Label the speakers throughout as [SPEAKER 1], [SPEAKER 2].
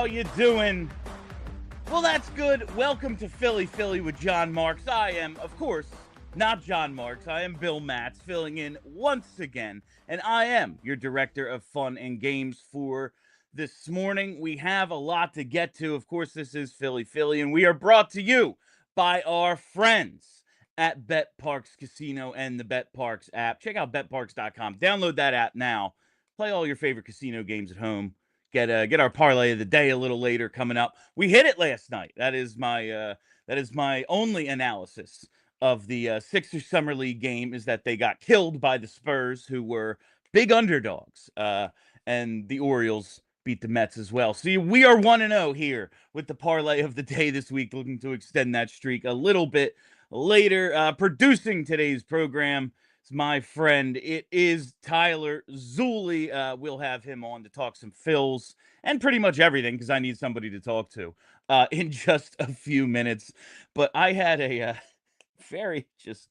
[SPEAKER 1] you doing? Well, that's good. Welcome to Philly with John Marks. I am, of course, not John Marks. I am Bill Matz, filling in once again, and I am your director of fun and games for this morning. We have a lot to get to. Of course, this is Philly, and we are brought to you by our friends at BetParx Casino and the BetParx app. Check out betparx.com. Download that app now. Play all your favorite casino games at home. Get our parlay of the day a little later coming up. We hit it last night. That is my only analysis of the Sixers Summer League game, is that they got killed by the Spurs, who were big underdogs, and the Orioles beat the Mets as well. So we are 1-0 here with the parlay of the day this week, looking to extend that streak a little bit later. Producing today's program, my friend, it is Tyler Zulli. We'll have him on to talk some Phils and pretty much everything, because I need somebody to talk to in just a few minutes. But I had a very just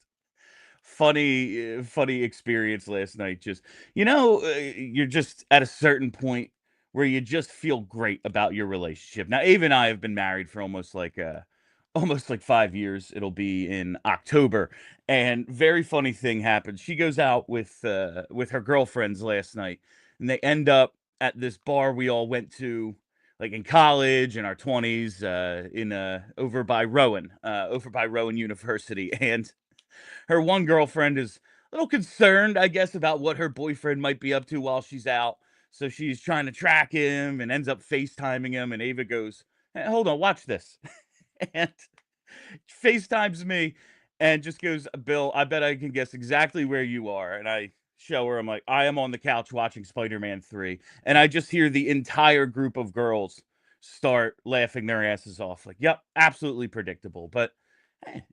[SPEAKER 1] funny experience last night. Just, you're just at a certain point where you just feel great about your relationship. Now, Ava and I have been married for almost like 5 years. It'll be in October. And very funny thing happened. She goes out with her girlfriends last night, and they end up at this bar we all went to, like in college in our 20s, over by Rowan University. And her one girlfriend is a little concerned, I guess, about what her boyfriend might be up to while she's out. So she's trying to track him and ends up FaceTiming him. And Ava goes, "Hey, hold on, watch this." And FaceTimes me and just goes, "Bill, I bet I can guess exactly where you are." And I show her, I'm like, "I am on the couch watching Spider-Man 3. And I just hear the entire group of girls start laughing their asses off. Like, yep, absolutely predictable. But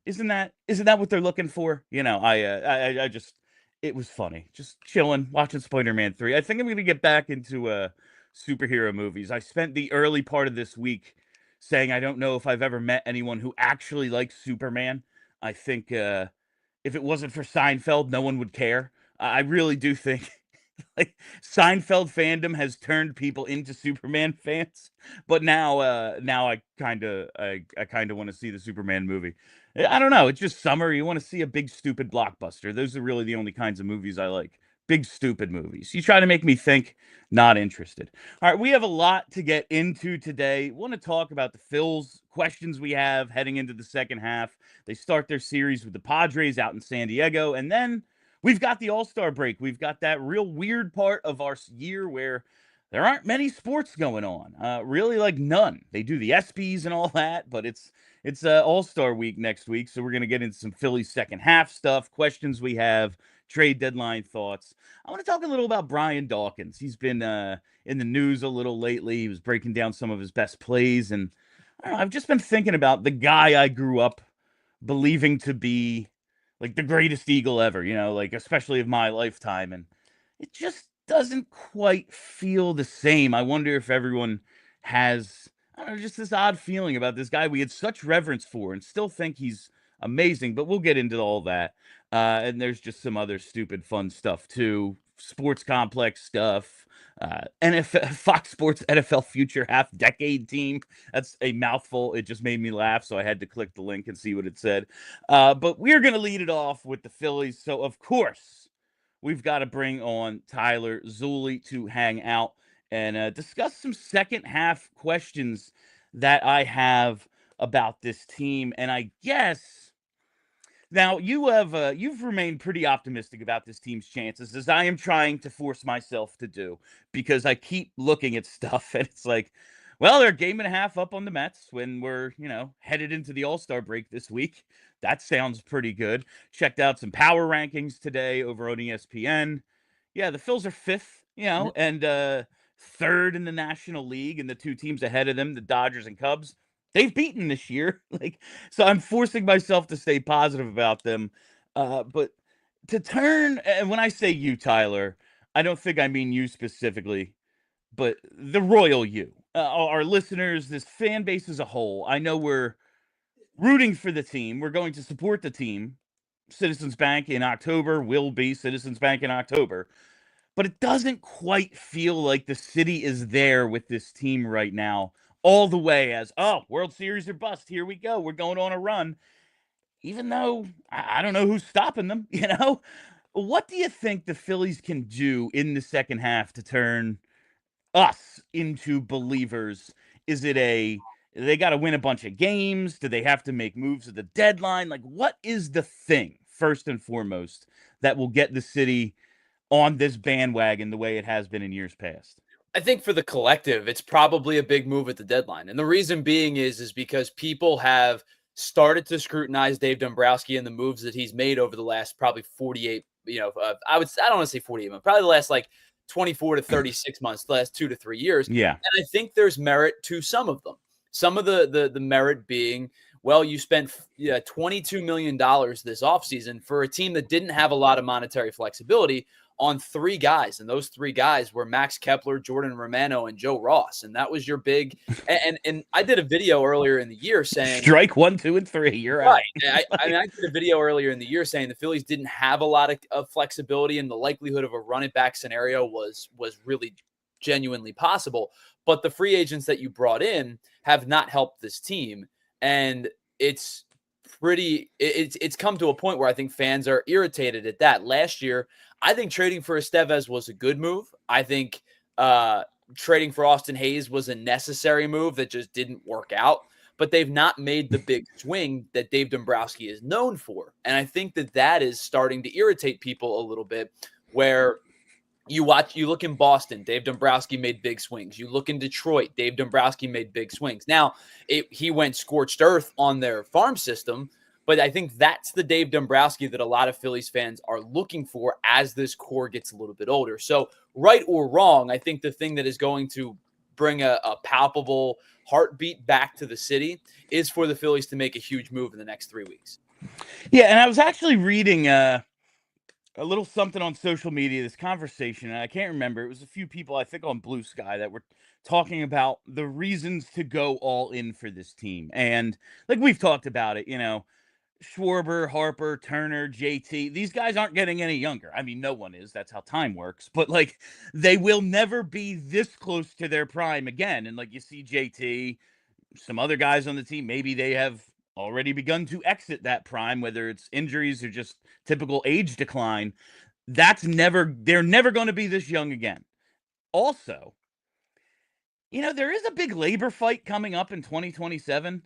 [SPEAKER 1] isn't that what they're looking for? I just, it was funny. Just chilling, watching Spider-Man 3. I think I'm going to get back into superhero movies. I spent the early part of this week saying I don't know if I've ever met anyone who actually likes Superman. I think if it wasn't for Seinfeld, no one would care. I really do think like Seinfeld fandom has turned people into Superman fans. But now I kind of want to see the Superman movie. I don't know. It's just summer. You want to see a big stupid blockbuster. Those are really the only kinds of movies I like. Big stupid movies. You try to make me think, not interested. All right, we have a lot to get into today. Want to talk about the Phils, questions we have heading into the second half. They start their series with the Padres out in San Diego, and then we've got the All-Star break. We've got that real weird part of our year where there aren't many sports going on. Really, like none. They do the ESPYs and all that, but it's All-Star week next week, so we're going to get into some Phillies second half stuff, questions we have, trade deadline thoughts. I want to talk a little about Brian Dawkins. He's been in the news a little lately. He was breaking down some of his best plays, and I don't know, I've just been thinking about the guy I grew up believing to be like the greatest Eagle ever, like especially of my lifetime, and it just doesn't quite feel the same. I wonder if everyone has, I don't know, just this odd feeling about this guy we had such reverence for and still think he's amazing, but we'll get into all that. And there's just some other stupid fun stuff too. Sports complex stuff. NFL, Fox Sports NFL future half decade team. That's a mouthful. It just made me laugh, so I had to click the link and see what it said. But we're going to lead it off with the Phillies. So, of course, we've got to bring on Tyler Zulli to hang out and discuss some second half questions that I have about this team. And I guess now you've remained pretty optimistic about this team's chances, as I am trying to force myself to do, because I keep looking at stuff and it's like, well, they're a game and a half up on the Mets when we're, headed into the All-Star break this week. That sounds pretty good. Checked out some power rankings today over on ESPN. Yeah, the Phils are fifth, and third in the National League, and the two teams ahead of them, the Dodgers and Cubs, they've beaten this year. So I'm forcing myself to stay positive about them. But to turn, and when I say you, Tyler, I don't think I mean you specifically, but the royal you, our listeners, this fan base as a whole. I know we're rooting for the team. We're going to support the team. Citizens Bank in October will be Citizens Bank in October. But it doesn't quite feel like the city is there with this team right now all the way as, oh, World Series or bust. Here we go. We're going on a run. Even though I don't know who's stopping them, What do you think the Phillies can do in the second half to turn us into believers? Is it they got to win a bunch of games? Do they have to make moves at the deadline? Like, what is the thing, first and foremost, that will get the city on this bandwagon the way it has been in years past?
[SPEAKER 2] I think for the collective, it's probably a big move at the deadline. And the reason being is because people have started to scrutinize Dave Dombrowski and the moves that he's made over the last probably 48, I don't want to say 48 months, probably the last like 24 to 36 months, the last 2 to 3 years.
[SPEAKER 1] Yeah.
[SPEAKER 2] And I think there's merit to some of them. Some of the merit being, well, you spent $22 million this offseason for a team that didn't have a lot of monetary flexibility on 3 guys. And those 3 guys were Max Kepler, Jordan Romano, and Joe Ross. And that was your big, and I did a video earlier in the year saying
[SPEAKER 1] strike 1, 2, and 3. You're
[SPEAKER 2] right. I did a video earlier in the year saying the Phillies didn't have a lot of flexibility, and the likelihood of a run it back scenario was really genuinely possible. But the free agents that you brought in have not helped this team. And it's come to a point where I think fans are irritated at that. Last year, I think trading for Estevez was a good move. I think trading for Austin Hayes was a necessary move that just didn't work out. But they've not made the big swing that Dave Dombrowski is known for. And I think that is starting to irritate people a little bit, where you look in Boston, Dave Dombrowski made big swings. You look in Detroit, Dave Dombrowski made big swings. Now, he went scorched earth on their farm system, but I think that's the Dave Dombrowski that a lot of Phillies fans are looking for as this core gets a little bit older. So, right or wrong, I think the thing that is going to bring a palpable heartbeat back to the city is for the Phillies to make a huge move in the next 3 weeks.
[SPEAKER 1] Yeah, and I was actually reading a little something on social media, this conversation, and I can't remember. It was a few people, I think, on Blue Sky that were talking about the reasons to go all in for this team. And like we've talked about it, Schwarber, Harper, Turner, JT, these guys aren't getting any younger. I mean, no one is. That's how time works. But like, they will never be this close to their prime again. And like, you see JT, some other guys on the team, maybe they have already begun to exit that prime, whether it's injuries or just typical age decline. They're never going to be this young again. Also, there is a big labor fight coming up in 2027.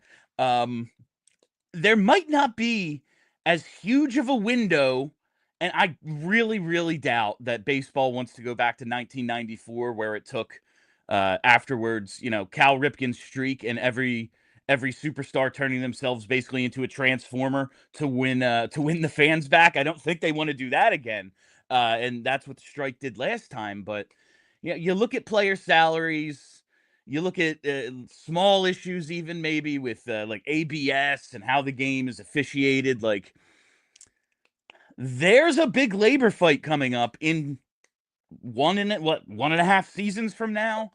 [SPEAKER 1] There might not be as huge of a window, and I really, really doubt that baseball wants to go back to 1994, where it took afterwards, Cal Ripken's streak and every superstar turning themselves basically into a transformer to win the fans back. I don't think they want to do that again, and that's what the strike did last time. But you look at player salaries. You look at small issues, even maybe with like ABS and how the game is officiated. Like, there's a big labor fight coming up in 1.5 seasons from now.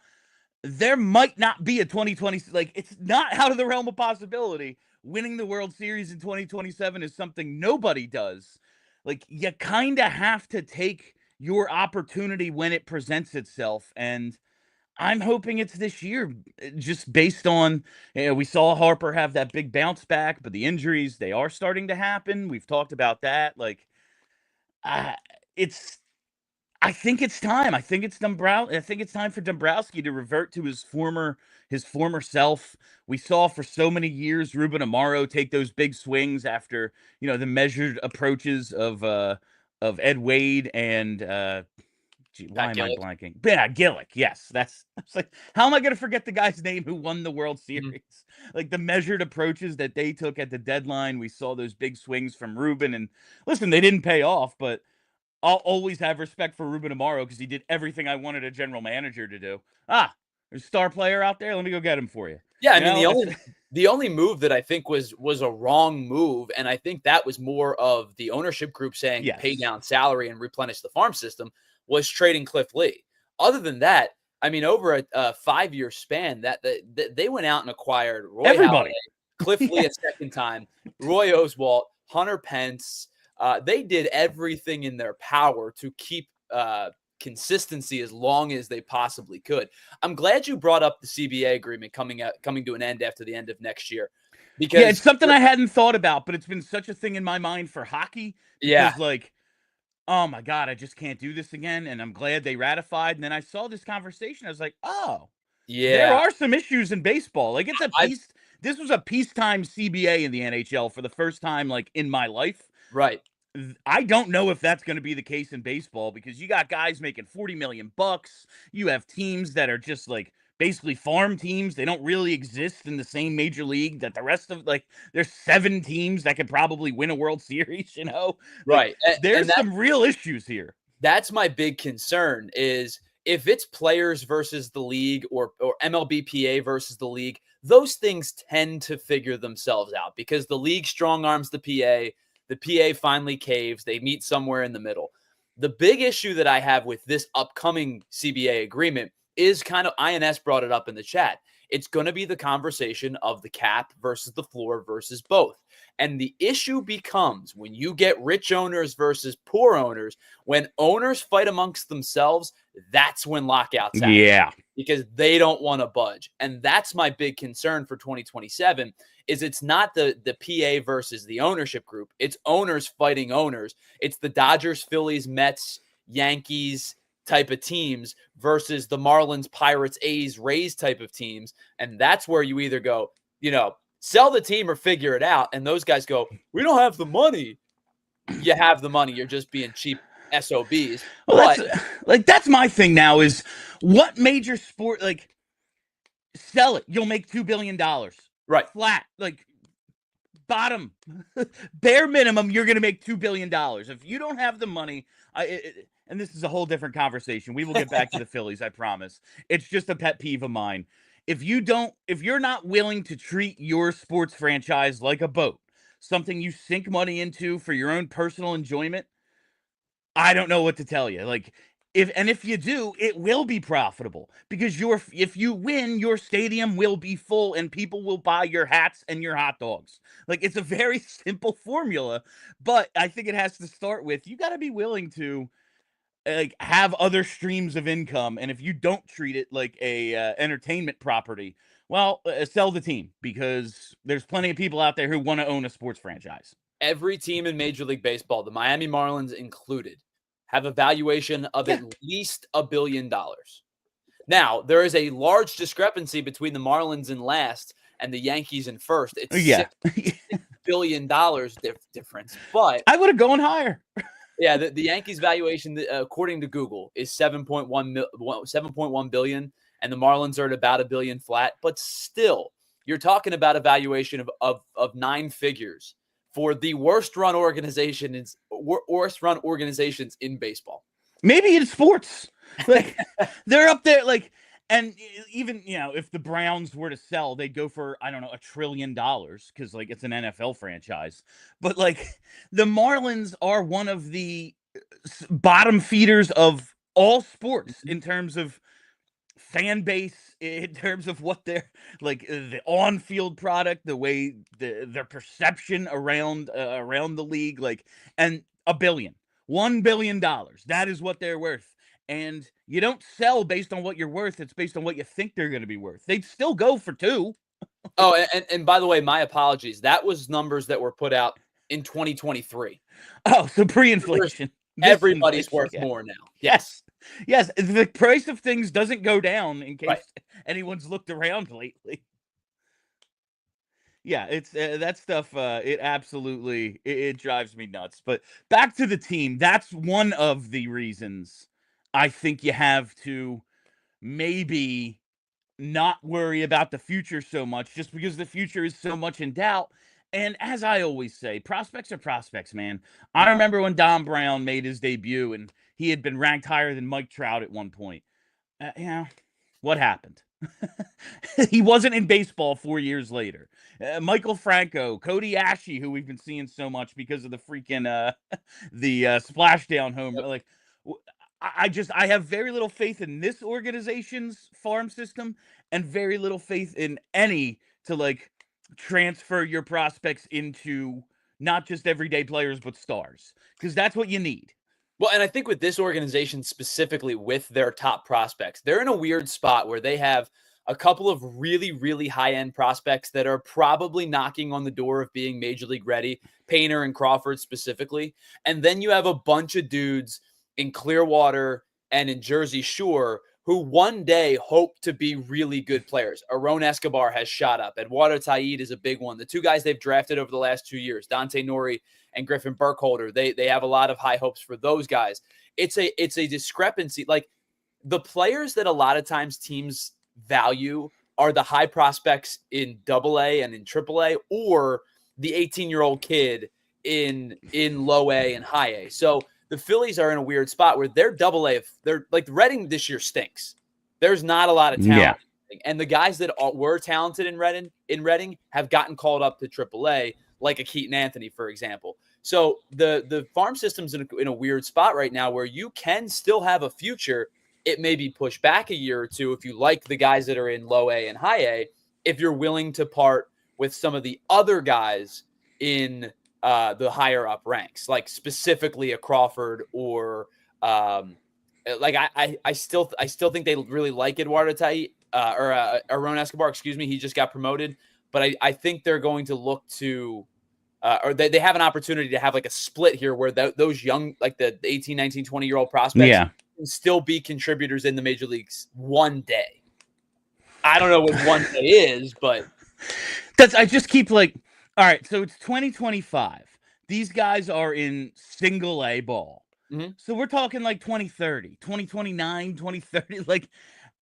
[SPEAKER 1] There might not be a 2020. Like, it's not out of the realm of possibility. Winning the World Series in 2027 is something nobody does. Like, you kind of have to take your opportunity when it presents itself, and I'm hoping it's this year, just based on, we saw Harper have that big bounce back, but the injuries, they are starting to happen. We've talked about that. Like, I think it's time. I think it's time for Dombrowski to revert to his former self. We saw for so many years Ruben Amaro take those big swings after, the measured approaches of Ed Wade and why am I blanking? Yeah, Gillick. Yes, that's like, how am I going to forget the guy's name who won the World Series? Mm-hmm. Like, the measured approaches that they took at the deadline. We saw those big swings from Ruben, and listen, they didn't pay off, but I'll always have respect for Ruben Amaro because he did everything I wanted a general manager to do. There's a star player out there. Let me go get him for you.
[SPEAKER 2] Yeah, I mean, the only move that I think was a wrong move, and I think that was more of the ownership group saying pay down salary and replenish the farm system, was trading Cliff Lee. Other than that, I mean, over a 5-year span, that they went out and acquired Roy Halladay, Cliff Lee a second time, Roy Oswalt, Hunter Pence. They did everything in their power to keep consistency as long as they possibly could. I'm glad you brought up the CBA agreement coming to an end after the end of next year. Because
[SPEAKER 1] yeah, it's something I hadn't thought about, but it's been such a thing in my mind for hockey because oh my God, I just can't do this again. And I'm glad they ratified. And then I saw this conversation. I was like, oh, there are some issues in baseball. Like this was a peacetime CBA in the NHL for the first time, like in my life.
[SPEAKER 2] Right.
[SPEAKER 1] I don't know if that's going to be the case in baseball because you got guys making $40 million. You have teams that are just like basically farm teams. They don't really exist in the same major league that the rest of there's 7 teams that could probably win a World Series,
[SPEAKER 2] Right.
[SPEAKER 1] There's some real issues here.
[SPEAKER 2] That's my big concern is if it's players versus the league or MLBPA versus the league, those things tend to figure themselves out because the league strong arms the PA. The PA finally caves. They meet somewhere in the middle. The big issue that I have with this upcoming CBA agreement is kind of INS brought it up in the chat. It's going to be the conversation of the cap versus the floor versus both. And the issue becomes when you get rich owners versus poor owners, when owners fight amongst themselves, that's when lockouts happen.
[SPEAKER 1] Yeah.
[SPEAKER 2] Because they don't want to budge. And that's my big concern for 2027 is it's not the PA versus the ownership group. It's owners fighting owners. It's the Dodgers, Phillies, Mets, Yankees type of teams versus the Marlins, Pirates, A's, Rays type of teams. And that's where you either go, sell the team or figure it out. And those guys go, we don't have the money. You have the money. You're just being cheap SOBs.
[SPEAKER 1] Well, that's my thing now is what major sport, sell it. You'll make $2 billion.
[SPEAKER 2] Right.
[SPEAKER 1] Flat. Bottom. Bare minimum, you're going to make $2 billion. If you don't have the money, and this is a whole different conversation. We will get back to the Phillies, I promise. It's just a pet peeve of mine. If you're not willing to treat your sports franchise like a boat, something you sink money into for your own personal enjoyment, I don't know what to tell you. If you do, it will be profitable because if you win, your stadium will be full and people will buy your hats and your hot dogs. It's a very simple formula, but I think it has to start with you got to be willing to have other streams of income, and if you don't treat it like a entertainment property, well, sell the team because there's plenty of people out there who want to own a sports franchise.
[SPEAKER 2] Every team in Major League Baseball, the Miami Marlins included, have a valuation of at least $1 billion. Now, there is a large discrepancy between the Marlins in last and the Yankees in first. It's $6 billion difference, but
[SPEAKER 1] I would have gone higher.
[SPEAKER 2] Yeah, the Yankees valuation, according to Google, is 7.1 billion, and the Marlins are at about $1 billion flat. But still, you're talking about a valuation of 9 figures for the worst run organizations in baseball.
[SPEAKER 1] Maybe in sports, they're up there. And even if the Browns were to sell, they'd go for $1 trillion because it's an NFL franchise. But the Marlins are one of the bottom feeders of all sports in terms of fan base, in terms of what they're the on-field product, the way their perception around the league, and $1 billion. That is what they're worth. And you don't sell based on what you're worth. It's based on what you think they're going to be worth. They'd still go for 2.
[SPEAKER 2] Oh, and by the way, my apologies. That was numbers that were put out in 2023.
[SPEAKER 1] Oh, so pre-inflation.
[SPEAKER 2] Everybody's worth more now.
[SPEAKER 1] Yes. The price of things doesn't go down in case anyone's looked around lately. Yeah, it's that stuff. It absolutely it drives me nuts. But back to the team. That's one of the reasons I think you have to maybe not worry about the future so much, just because the future is so much in doubt. And as I always say, prospects are prospects, man. I remember when Don Brown made his debut and he had been ranked higher than Mike Trout at one point. What happened? He wasn't in baseball 4 years later. Michael Franco, Cody Ashley, who we've been seeing so much because of the freaking the splashdown home. I have very little faith in this organization's farm system and very little faith in any to transfer your prospects into not just everyday players, but stars, because that's what you need.
[SPEAKER 2] Well, and I think with this organization specifically with their top prospects, they're in a weird spot where they have a couple of really, really high-end prospects that are probably knocking on the door of being major league ready, Painter and Crawford specifically. And then you have a bunch of dudes in Clearwater and in Jersey Shore who one day hope to be really good players. Aaron Escobar has shot up. Eduardo Taid is a big one. The two guys they've drafted over the last 2 years, Dante Nori and Griffin Burkholder, they have a lot of high hopes for those guys. It's a discrepancy. Like the players that a lot of times teams value are the high prospects in AA and in AAA, or the 18-year-old kid in low A and high A. So the Phillies are in a weird spot where they're AA. They're like Reading this year stinks. There's not a lot of talent. Yeah. And the guys that were talented in Reading have gotten called up to AAA, like a Keaton Anthony, for example. So the farm system's in a weird spot right now where you can still have a future. It may be pushed back a year or two if you like the guys that are in low A and high A, if you're willing to part with some of the other guys in the higher up ranks, like specifically a Crawford or like I still think they really like Eduardo Taid or Aaron Escobar, excuse me. He just got promoted, but I think they're going to look to or they have an opportunity to have like a split here where those young, like the 18, 19, 20-year-old prospects can still be contributors in the major leagues one day. I don't know what one day is, but
[SPEAKER 1] I just keep like, all right, so it's 2025. These guys are in single A ball. Mm-hmm. So we're talking like 2030, 2029, 2030. Like,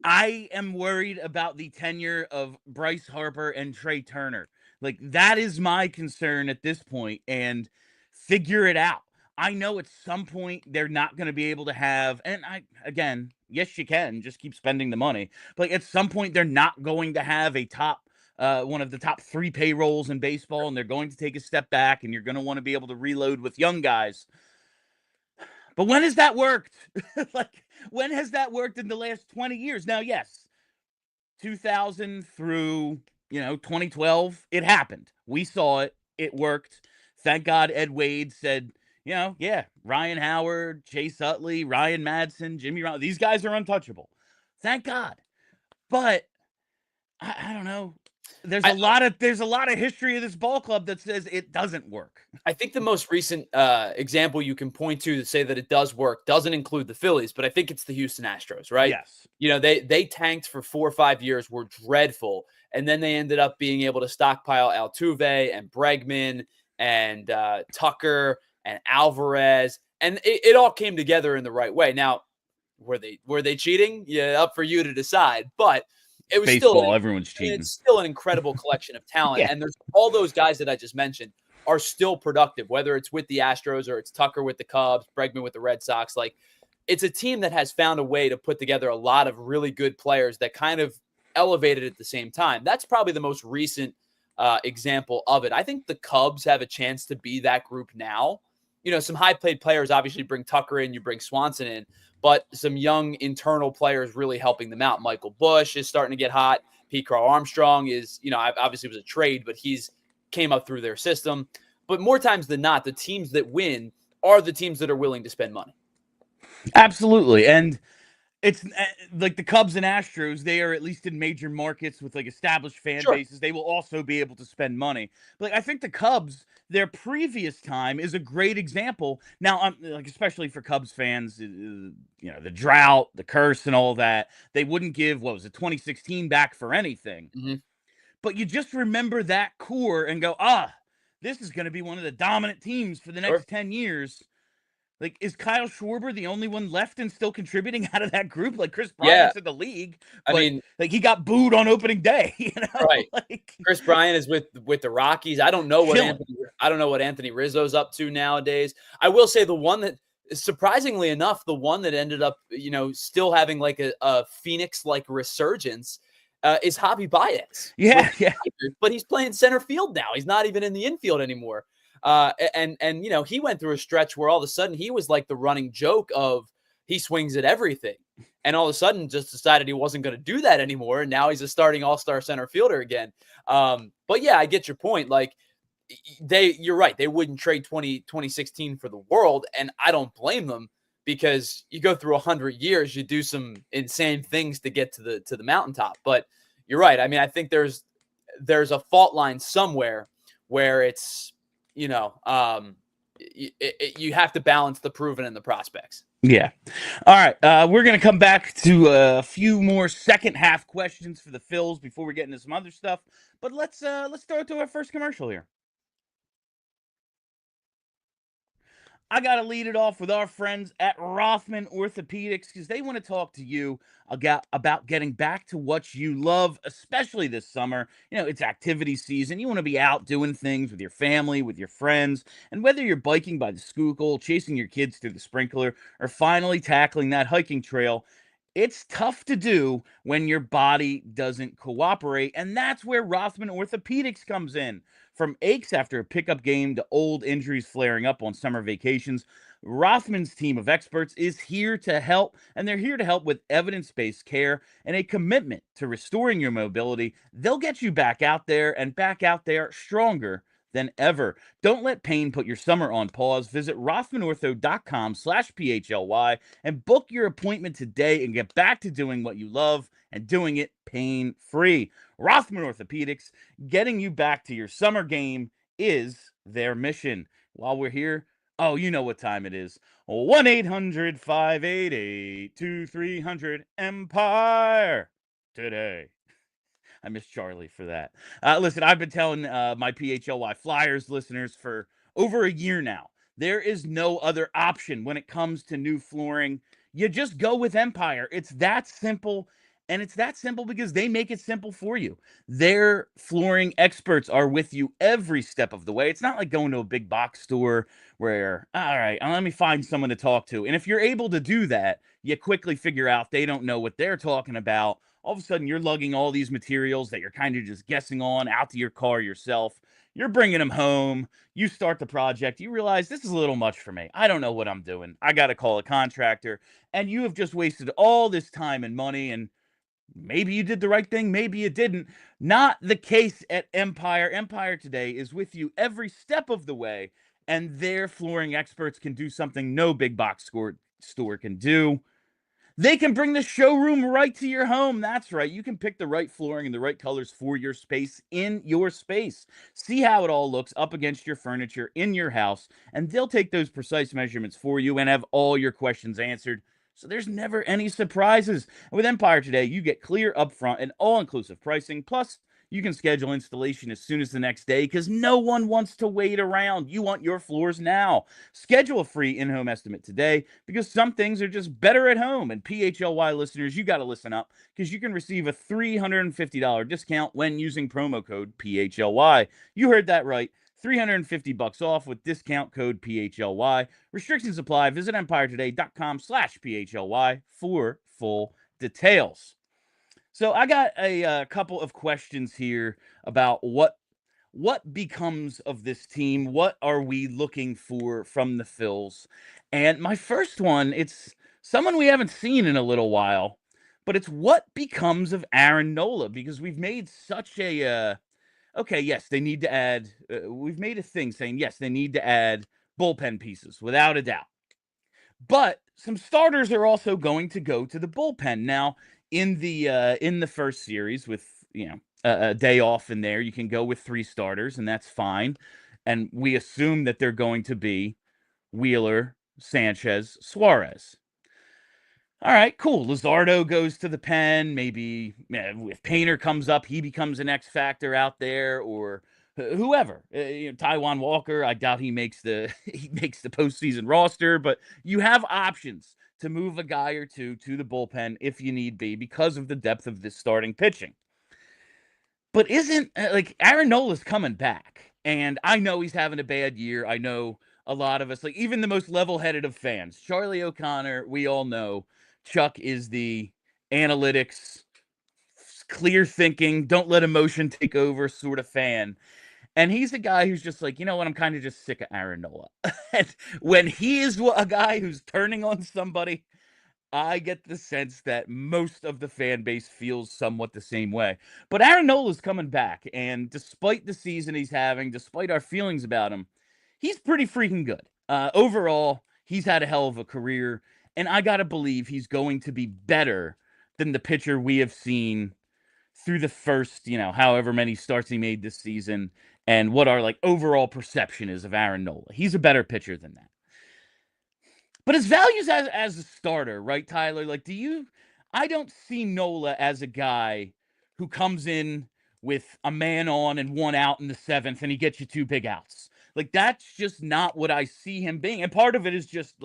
[SPEAKER 1] I am worried about the tenure of Bryce Harper and Trey Turner. Like, that is my concern at this point, and figure it out. I know at some point they're not going to be able to have, and again, yes, you can just keep spending the money, but like, at some point they're not going to have a top, one of the top 3 payrolls in baseball, and they're going to take a step back, and you're going to want to be able to reload with young guys. But when has that worked? Like, when has that worked in the last 20 years? Now, yes, 2000 through, 2012, it happened. We saw it. It worked. Thank God Ed Wade said, Ryan Howard, Chase Utley, Ryan Madsen, Jimmy Rollins, these guys are untouchable. Thank God. But I don't know. There's a lot of history of this ball club that says it doesn't work.
[SPEAKER 2] I think the most recent example you can point to say that it does work doesn't include the Phillies, but I think it's the Houston Astros, right?
[SPEAKER 1] Yes.
[SPEAKER 2] They tanked for 4 or 5 years, were dreadful, and then they ended up being able to stockpile Altuve and Bregman and Tucker and Alvarez, and it all came together in the right way. Now, were they cheating? Yeah, up for you to decide, but it was
[SPEAKER 1] baseball, everyone's cheating.
[SPEAKER 2] It's still an incredible collection of talent. And there's all those guys that I just mentioned are still productive, whether it's with the Astros or it's Tucker with the Cubs, Bregman with the Red Sox. Like, it's a team that has found a way to put together a lot of really good players that kind of elevated at the same time. That's probably the most recent example of it. I think the Cubs have a chance to be that group now. Some high-paid players obviously bring Tucker in, you bring Swanson in, but some young internal players really helping them out. Michael Busch is starting to get hot. Pete Crow Armstrong is, obviously it was a trade, but he's came up through their system. But more times than not, the teams that win are the teams that are willing to spend money.
[SPEAKER 1] Absolutely. And it's like the Cubs and Astros, they are at least in major markets with like established fan bases. They will also be able to spend money. But like, I think the Cubs, their previous time is a great example. Now, I'm like, especially for Cubs fans, the drought, the curse and all that, they wouldn't give, 2016 back for anything. Mm-hmm. But you just remember that core and go, this is going to be one of the dominant teams for the next 10 years. Like, is Kyle Schwarber the only one left and still contributing out of that group? Like, Chris Bryant's in the league. But, I mean, like, he got booed on opening day.
[SPEAKER 2] Right. Like, Chris Bryant is with the Rockies. I don't know what Anthony Rizzo's up to nowadays. I will say the one that, surprisingly enough, the one that ended up, still having like a Phoenix-like resurgence is Javi Baez.
[SPEAKER 1] Yeah.
[SPEAKER 2] But he's playing center field now. He's not even in the infield anymore. And he went through a stretch where all of a sudden he was like the running joke of he swings at everything, and all of a sudden just decided he wasn't going to do that anymore. And now he's a starting all-star center fielder again. But yeah, I get your point. Like, you're right. They wouldn't trade 2016 for the world, and I don't blame them. because you go through 100 years, you do some insane things to get to the mountaintop. But you're right. I mean, I think there's a fault line somewhere where it's, you have to balance the proven and the prospects.
[SPEAKER 1] Yeah. All right. We're going to come back to a few more second half questions for the Phils before we get into some other stuff. But let's throw it to our first commercial here. I got to lead it off with our friends at Rothman Orthopedics because they want to talk to you about getting back to what you love, especially this summer. It's activity season. You want to be out doing things with your family, with your friends. And whether you're biking by the Schuylkill, chasing your kids through the sprinkler, or finally tackling that hiking trail, it's tough to do when your body doesn't cooperate. And that's where Rothman Orthopedics comes in. From aches after a pickup game to old injuries flaring up on summer vacations, Rothman's team of experts is here to help, and they're here to help with evidence-based care and a commitment to restoring your mobility. They'll get you back out there and back out there stronger than ever. Don't let pain put your summer on pause. Visit rothmanortho.com/PHLY and book your appointment today and get back to doing what you love and doing it pain-free. Rothman Orthopedics, getting you back to your summer game is their mission. While we're here, oh, you know what time it is. 1-800-588-2300 Empire today. I miss Charlie for that. Listen, I've been telling my PHLY Flyers listeners for over a year now. There is no other option when it comes to new flooring. You just go with Empire. It's that simple. And it's that simple because they make it simple for you. Their flooring experts are with you every step of the way. It's not like going to a big box store where, all right, let me find someone to talk to. And if you're able to do that, you quickly figure out they don't know what they're talking about. All of a sudden, you're lugging all these materials that you're kind of just guessing on out to your car yourself. You're bringing them home. You start the project. You realize this is a little much for me. I don't know what I'm doing. I got to call a contractor. And you have just wasted all this time and money. And maybe you did the right thing. Maybe you didn't. Not the case at Empire. Empire today is with you every step of the way. And their flooring experts can do something no big box store can do. They can bring the showroom right to your home. That's right. You can pick the right flooring and the right colors for your space in your space. See how it all looks up against your furniture in your house, and they'll take those precise measurements for you and have all your questions answered. So there's never any surprises. And with Empire today, you get clear upfront and all-inclusive pricing. Plus, you can schedule installation as soon as the next day because no one wants to wait around. You want your floors now. Schedule a free in-home estimate today because some things are just better at home. And PHLY listeners, you got to listen up because you can receive a $350 discount when using promo code PHLY. You heard that right. $350 off with discount code PHLY. Restrictions apply. Visit empiretoday.com/PHLY for full details. So I got a couple of questions here about what becomes of this team. What are we looking for from the Phils? And my first one, it's someone we haven't seen in a little while, but it's what becomes of Aaron Nola because we've made such a okay, yes, they need to add. We've made a thing saying yes, they need to add bullpen pieces without a doubt. But some starters are also going to go to the bullpen now. In the first series, with a day off in there, you can go with 3 starters, and that's fine. And we assume that they're going to be Wheeler, Sanchez, Suarez. All right, cool. Luzardo goes to the pen. Maybe if Painter comes up, he becomes an X factor out there, or whoever. Taijuan Walker. I doubt he makes the postseason roster, but you have options to move a guy or two to the bullpen if you need be because of the depth of this starting pitching. But isn't Aaron Nola's coming back, and I know he's having a bad year. I know a lot of us, like even the most level-headed of fans, Charlie O'Connor, we all know Chuck is the analytics, clear thinking, don't let emotion take over sort of fan. And he's a guy who's just like, you know what, I'm kind of just sick of Aaron Nola. And when he is a guy who's turning on somebody, I get the sense that most of the fan base feels somewhat the same way. But Aaron Nola's coming back, and despite the season he's having, despite our feelings about him, he's pretty freaking good. Overall, He's had a hell of a career, and I got to believe he's going to be better than the pitcher we have seen through the first, however many starts he made this season and what our overall perception is of Aaron Nola. He's a better pitcher than that. But his values as a starter, right, Tyler? I don't see Nola as a guy who comes in with a man on and one out in the seventh and he gets you two big outs. That's just not what I see him being. And part of it is just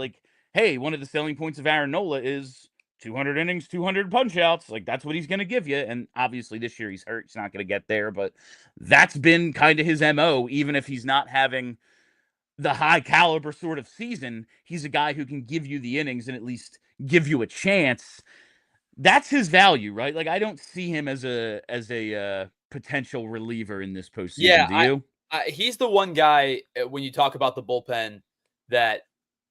[SPEAKER 1] hey, one of the selling points of Aaron Nola is 200 innings, 200 punch outs. That's what he's going to give you. And obviously this year he's hurt. He's not going to get there, but that's been kind of his MO, even if he's not having the high caliber sort of season. He's a guy who can give you the innings and at least give you a chance. That's his value, right? I don't see him as a potential reliever in this postseason.
[SPEAKER 2] Yeah,
[SPEAKER 1] do you?
[SPEAKER 2] He's the one guy when you talk about the bullpen that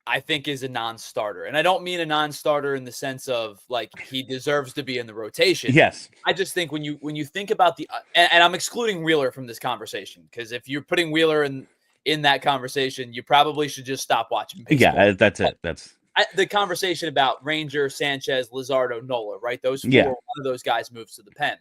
[SPEAKER 2] I think is a non-starter. And I don't mean a non-starter in the sense of he deserves to be in the rotation.
[SPEAKER 1] Yes.
[SPEAKER 2] I just think when you think about and I'm excluding Wheeler from this conversation, because if you're putting Wheeler in that conversation, you probably should just stop watching baseball.
[SPEAKER 1] Yeah, that's it. That's
[SPEAKER 2] the conversation about Ranger, Sanchez, Luzardo, Nola, right? Those four,
[SPEAKER 1] Yeah.
[SPEAKER 2] one of those guys moves to the pen.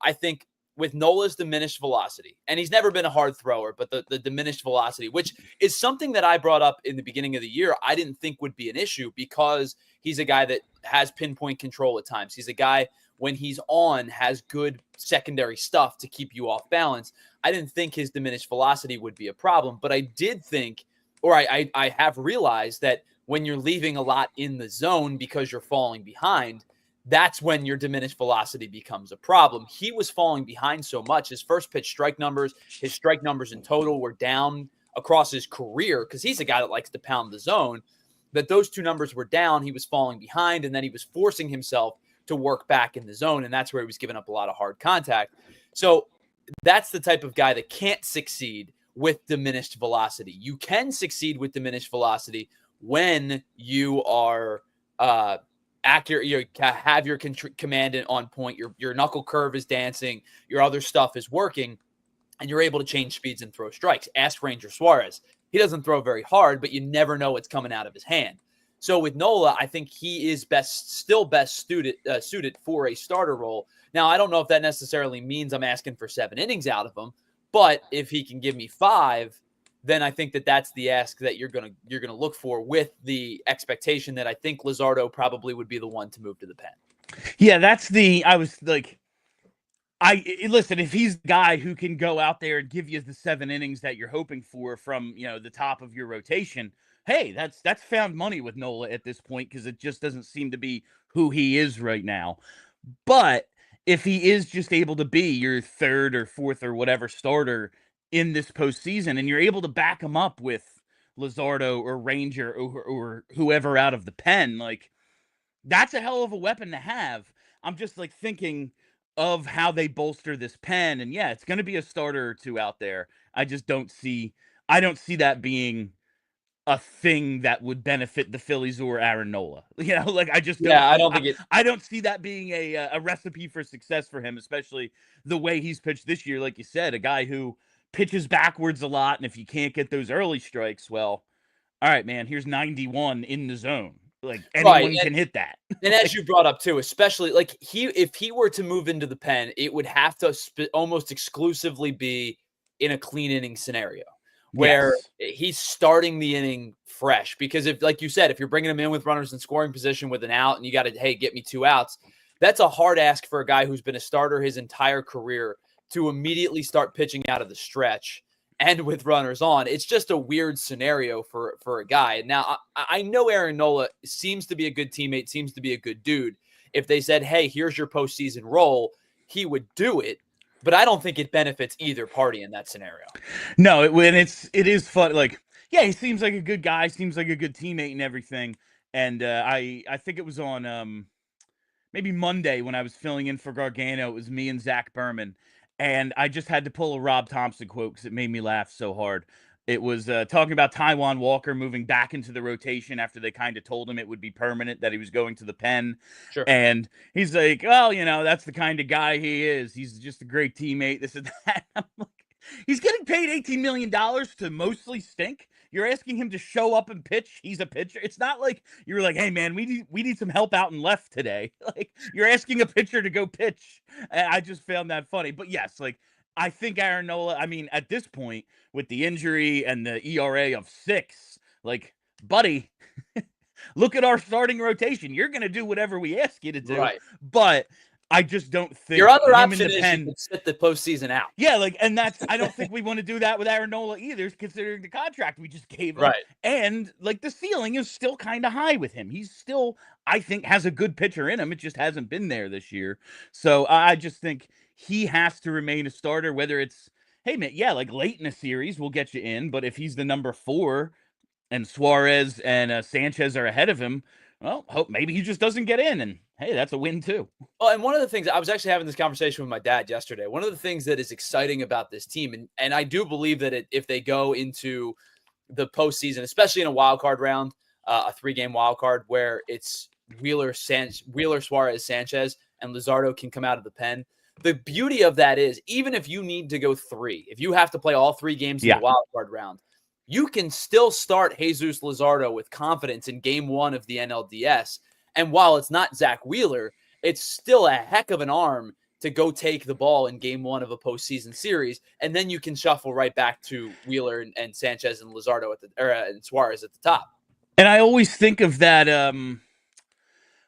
[SPEAKER 2] I think with Nola's diminished velocity, and he's never been a hard thrower, but the diminished velocity, which is something that I brought up in the beginning of the year, I didn't think would be an issue because he's a guy that has pinpoint control at times. He's a guy, when he's on, has good secondary stuff to keep you off balance. I didn't think his diminished velocity would be a problem, but I did think, or I have realized that when you're leaving a lot in the zone because you're falling behind, that's when your diminished velocity becomes a problem. He was falling behind so much. His first pitch strike numbers, his strike numbers in total were down across his career because he's a guy that likes to pound the zone, that those two numbers were down. He was falling behind, and then he was forcing himself to work back in the zone, and that's where he was giving up a lot of hard contact. So that's the type of guy that can't succeed with diminished velocity. You can succeed with diminished velocity when you are accurate, you have your command on point, your knuckle curve is dancing, your other stuff is working, and you're able to change speeds and throw strikes. Ask Ranger Suarez. He doesn't throw very hard, but you never know what's coming out of his hand. So with Nola, I think he is still best suited for a starter role. Now, I don't know if that necessarily means I'm asking for 7 innings out of him, but if he can give me 5, then I think that's the ask that you're gonna look for, with the expectation that I think Luzardo probably would be the one to move to the pen.
[SPEAKER 1] Yeah, listen, if he's the guy who can go out there and give you the 7 innings that you're hoping for from, the top of your rotation, hey, that's found money with Nola at this point, because it just doesn't seem to be who he is right now. But if he is just able to be your 3rd or 4th or whatever starter in this postseason, and you're able to back him up with Luzardo or Ranger or whoever out of the pen, that's a hell of a weapon to have. I'm just thinking of how they bolster this pen, and yeah, it's going to be a starter or two out there. I don't see that being a thing that would benefit the Phillies or Aaron Nola. I just don't.
[SPEAKER 2] Yeah, I don't think
[SPEAKER 1] I don't see that being a recipe for success for him, especially the way he's pitched this year. Like you said, a guy who pitches backwards a lot, and if you can't get those early strikes, well, all right, man, here's 91 in the zone. Anyone can hit that.
[SPEAKER 2] And as you brought up too, especially if he were to move into the pen, it would have to almost exclusively be in a clean inning scenario where he's starting the inning fresh. Because if, like you said, if you're bringing him in with runners in scoring position with an out and you got to, hey, get me 2 outs, that's a hard ask for a guy who's been a starter his entire career to immediately start pitching out of the stretch and with runners on. It's just a weird scenario for a guy. Now, I know Aaron Nola seems to be a good teammate, seems to be a good dude. If they said, hey, here's your postseason role, he would do it. But I don't think it benefits either party in that scenario.
[SPEAKER 1] No, it is fun. He seems like a good guy, seems like a good teammate and everything. And I think it was on maybe Monday when I was filling in for Gargano. It was me and Zach Berman. And I just had to pull a Rob Thompson quote because it made me laugh so hard. It was talking about Taijuan Walker moving back into the rotation after they kind of told him it would be permanent, that he was going to the pen.
[SPEAKER 2] Sure.
[SPEAKER 1] And he's like, well, that's the kind of guy he is. He's just a great teammate, this and that. I'm like, he's getting paid $18 million to mostly stink. you're asking him to show up and pitch. He's a pitcher. It's not like you're like, hey man, we need some help out in left today. Like you're asking a pitcher to go pitch. And I just found that funny. But yes, like I think Aaron Nola, I mean, at this point, with the injury and the ERA of 6, like, buddy, look at our starting rotation. You're going to do whatever we ask you to do.
[SPEAKER 2] Right.
[SPEAKER 1] But I just don't think
[SPEAKER 2] your other
[SPEAKER 1] him
[SPEAKER 2] option
[SPEAKER 1] in the
[SPEAKER 2] is
[SPEAKER 1] pen,
[SPEAKER 2] you could sit the postseason out.
[SPEAKER 1] yeah, like, and that's, I don't think we want to do that with Aaron Nola either, considering the contract we just gave him.
[SPEAKER 2] Right.
[SPEAKER 1] And like the ceiling is still kind of high with him. He's still, I think, has a good pitcher in him. It just hasn't been there this year. So I just think he has to remain a starter, whether it's, hey man, yeah, like late in a series we'll get you in, but if he's the number 4 and Suarez and Sanchez are ahead of him, well, hope maybe he just doesn't get in, and hey, that's a win too.
[SPEAKER 2] Well, and one of the things, I was actually having this conversation with my dad yesterday. One of the things that is exciting about this team, and I do believe that if they go into the postseason, especially in a wild card round, a 3-game wild card where it's Wheeler, Suarez, Sanchez, and Luzardo can come out of the pen. The beauty of that is, even if you need to go 3, if you have to play all 3 games in the wild card round, you can still start Jesus Luzardo with confidence in game 1 of the NLDS. And while it's not Zach Wheeler, it's still a heck of an arm to go take the ball in game 1 of a postseason series. And then you can shuffle right back to Wheeler and Sanchez and Luzardo and Suarez at the top.
[SPEAKER 1] And I always think of that,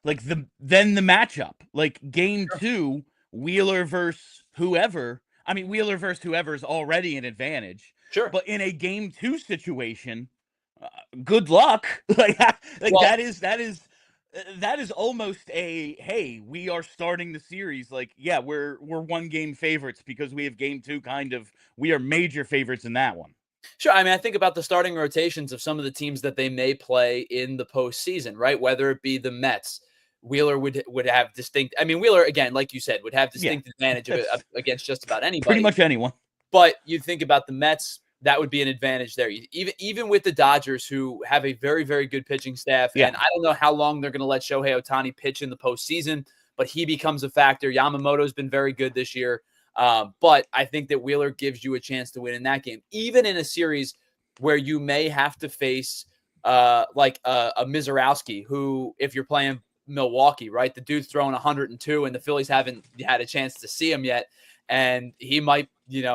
[SPEAKER 1] like the matchup, like game 2, Wheeler versus whoever. I mean, Wheeler versus whoever is already an advantage.
[SPEAKER 2] Sure.
[SPEAKER 1] But in a game 2 situation, good luck. Like well, that is almost a, hey, we are starting the series. Like, yeah, we're 1-game favorites because we have game 2 we are major favorites in that one.
[SPEAKER 2] Sure. I mean, I think about the starting rotations of some of the teams that they may play in the postseason, right? Whether it be the Mets, Wheeler would have distinct. I mean, Wheeler, again, like you said, would have distinct advantage against just about anybody.
[SPEAKER 1] Pretty much anyone.
[SPEAKER 2] But you think about the Mets, that would be an advantage there. Even with the Dodgers, who have a very, very good pitching staff. And I don't know how long they're going to let Shohei Ohtani pitch in the postseason, but he becomes a factor. Yamamoto's been very good this year. But I think that Wheeler gives you a chance to win in that game, even in a series where you may have to face like a Mizorowski, who, if you're playing Milwaukee, right, the dude's throwing 102 and the Phillies haven't had a chance to see him yet. And he might,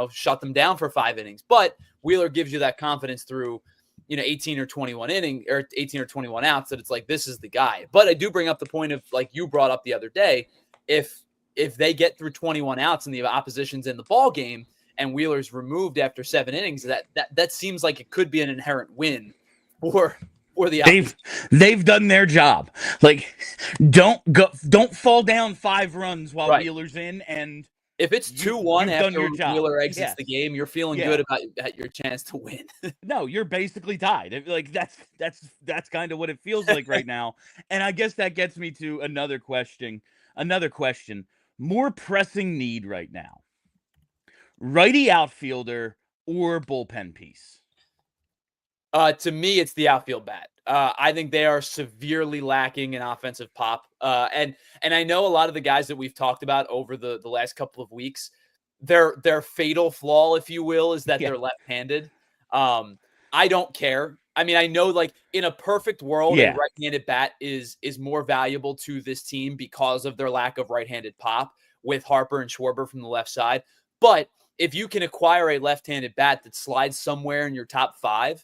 [SPEAKER 2] shut them down for 5 innings. But Wheeler gives you that confidence through, 18 or 21 outs that it's like, this is the guy. But I do bring up the point of, like you brought up the other day, if they get through 21 outs and the opposition's in the ball game and Wheeler's removed after 7 innings, that seems like it could be an inherent win for the opposition.
[SPEAKER 1] They've done their job. Like, don't fall down 5 runs while Wheeler's in, and
[SPEAKER 2] if it's 2-1 after Wheeler exits the game, you're feeling good about your chance to win.
[SPEAKER 1] No, you're basically tied. Like that's kind of what it feels like right now. And I guess that gets me to another question. More pressing need right now. Righty outfielder or bullpen piece?
[SPEAKER 2] To me, it's the outfield bat. I think they are severely lacking in offensive pop. And I know a lot of the guys that we've talked about over the last couple of weeks, their fatal flaw, if you will, is that they're left-handed. I don't care. I mean, I know, like, in a perfect world, a right-handed bat is more valuable to this team because of their lack of right-handed pop with Harper and Schwarber from the left side. But if you can acquire a left-handed bat that slides somewhere in your top 5,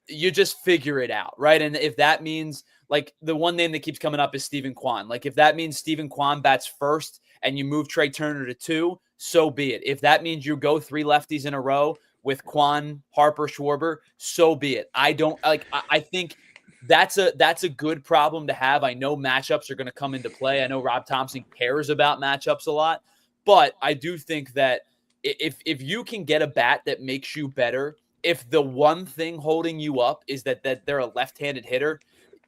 [SPEAKER 2] you just figure it out, right? And if that means, like, the one name that keeps coming up is Steven Kwan. Like, if that means Steven Kwan bats first and you move Trey Turner to 2, so be it. If that means you go 3 lefties in a row with Kwan, Harper, Schwarber, so be it. I think that's a good problem to have. I know matchups are going to come into play. I know Rob Thompson cares about matchups a lot, but I do think that if you can get a bat that makes you better, if the one thing holding you up is that they're a left-handed hitter,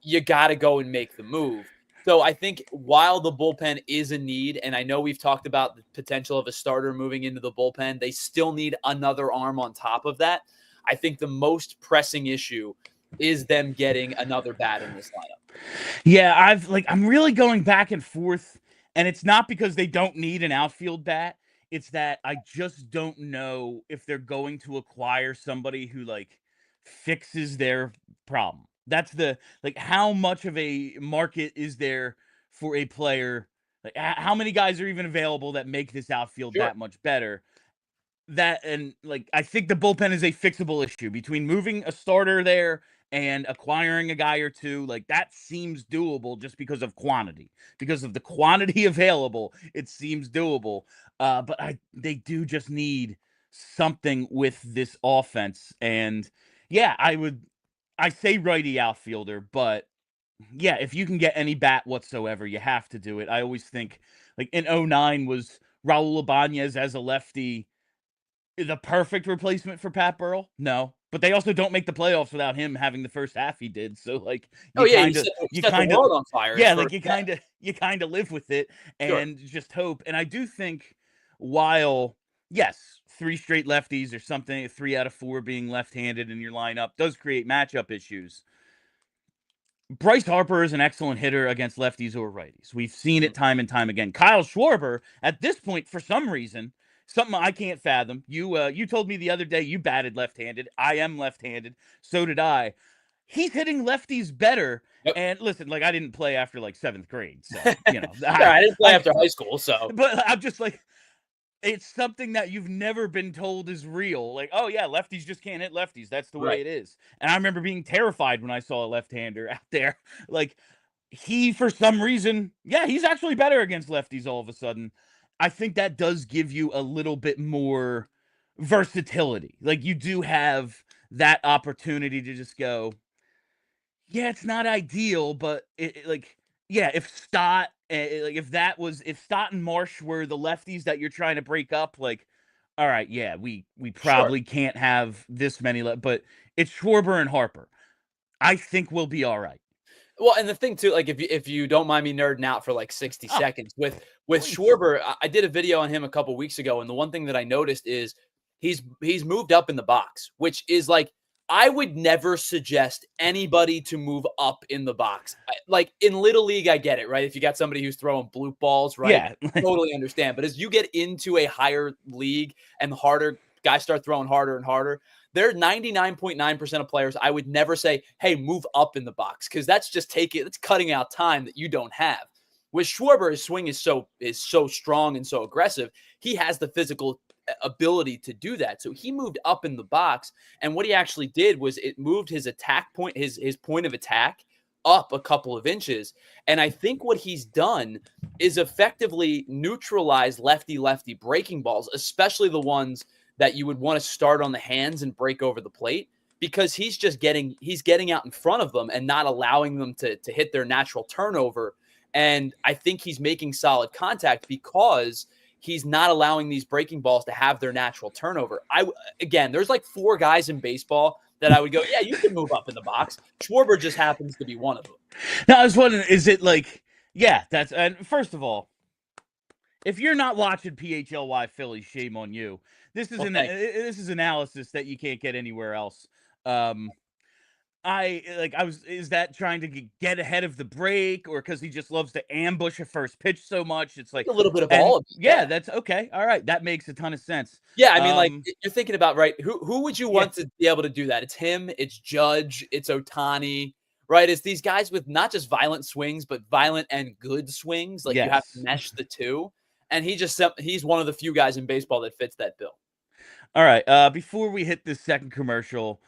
[SPEAKER 2] you got to go and make the move. So I think while the bullpen is a need, and I know we've talked about the potential of a starter moving into the bullpen, they still need another arm on top of that. I think the most pressing issue is them getting another bat in this lineup.
[SPEAKER 1] Yeah, I'm really going back and forth, and it's not because they don't need an outfield bat. It's that I just don't know if they're going to acquire somebody who, like, fixes their problem. That's the like how much of a market is there for a player? Like how many guys are even available that make this outfield
[SPEAKER 2] Sure.
[SPEAKER 1] that much better? That and like I think the bullpen is a fixable issue between moving a starter there and acquiring a guy or two. Like that seems doable just because of quantity. Because of the quantity available, it seems doable. But they do just need something with this offense. And yeah, I say righty outfielder, but yeah, if you can get any bat whatsoever, you have to do it. I always think like in '09 was Raul Ibanez as a lefty the perfect replacement for Pat Burrell? No. But they also don't make the playoffs without him having the first half he did. So like
[SPEAKER 2] Oh
[SPEAKER 1] you
[SPEAKER 2] yeah,
[SPEAKER 1] kind of
[SPEAKER 2] he set the world on fire.
[SPEAKER 1] yeah, like you kind of live with it
[SPEAKER 2] Sure.
[SPEAKER 1] and just hope. And I do think while yes, 3 straight lefties or something, 3 out of 4 being left-handed in your lineup does create matchup issues. Bryce Harper is an excellent hitter against lefties or righties. We've seen it time and time again. Kyle Schwarber, at this point, for some reason, something I can't fathom. You told me the other day you batted left-handed. I am left-handed. So did I. He's hitting lefties better.
[SPEAKER 2] Yep.
[SPEAKER 1] And listen, like I didn't play after like 7th grade, so you know.
[SPEAKER 2] I didn't play after high school, so.
[SPEAKER 1] But I'm just like, it's something that you've never been told is real. Like, oh yeah, lefties just can't hit lefties. That's the way it is. And I remember being terrified when I saw a left-hander out there. Like he, for some reason, yeah, he's actually better against lefties all of a sudden. I think that does give you a little bit more versatility. Like you do have that opportunity to just go, yeah, it's not ideal, but like, yeah, if Stott, like if Stott and Marsh were the lefties that you're trying to break up, like, all right, yeah, we probably can't have this many, but it's Schwarber and Harper. I think we'll be all right.
[SPEAKER 2] Well, and the thing too, like if you don't mind me nerding out for like 60
[SPEAKER 1] Oh,
[SPEAKER 2] seconds with
[SPEAKER 1] please.
[SPEAKER 2] Schwarber, I did a video on him a couple weeks ago, and the one thing that I noticed is he's moved up in the box, which is like I would never suggest anybody to move up in the box. Like in Little League, I get it, right? If you got somebody who's throwing bloop balls, right?
[SPEAKER 1] Yeah.
[SPEAKER 2] Totally understand. But as you get into a higher league and harder guys start throwing harder and harder, there are 99.9% of players I would never say, hey, move up in the box, because that's just it's cutting out time that you don't have. With Schwarber, his swing is so strong and so aggressive. He has the physical ability to do that. So he moved up in the box, and what he actually did was it moved his attack point, his point of attack up a couple of inches. And I think what he's done is effectively neutralize lefty breaking balls, especially the ones that you would want to start on the hands and break over the plate, because he's getting out in front of them and not allowing them to hit their natural turnover. And I think he's making solid contact because he's not allowing these breaking balls to have their natural turnover. Again, there's like 4 guys in baseball that I would go, yeah, you can move up in the box. Schwarber just happens to be one of them.
[SPEAKER 1] Now I was wondering, is it like, yeah, that's, and first of all, if you're not watching PHLY Philly, shame on you. This is analysis that you can't get anywhere else. Is that trying to get ahead of the break, or because he just loves to ambush a first pitch so much? It's like
[SPEAKER 2] a little bit of all of it.
[SPEAKER 1] Yeah, that's okay. All right. That makes a ton of sense.
[SPEAKER 2] Yeah. I mean, like you're thinking about, right. Who would you want to be able to do that? It's him, it's Judge, it's Ohtani, right? It's these guys with not just violent swings, but violent and good swings. Like you have to mesh the two. And he's one of the few guys in baseball that fits that bill.
[SPEAKER 1] All right. Before we hit this second commercial,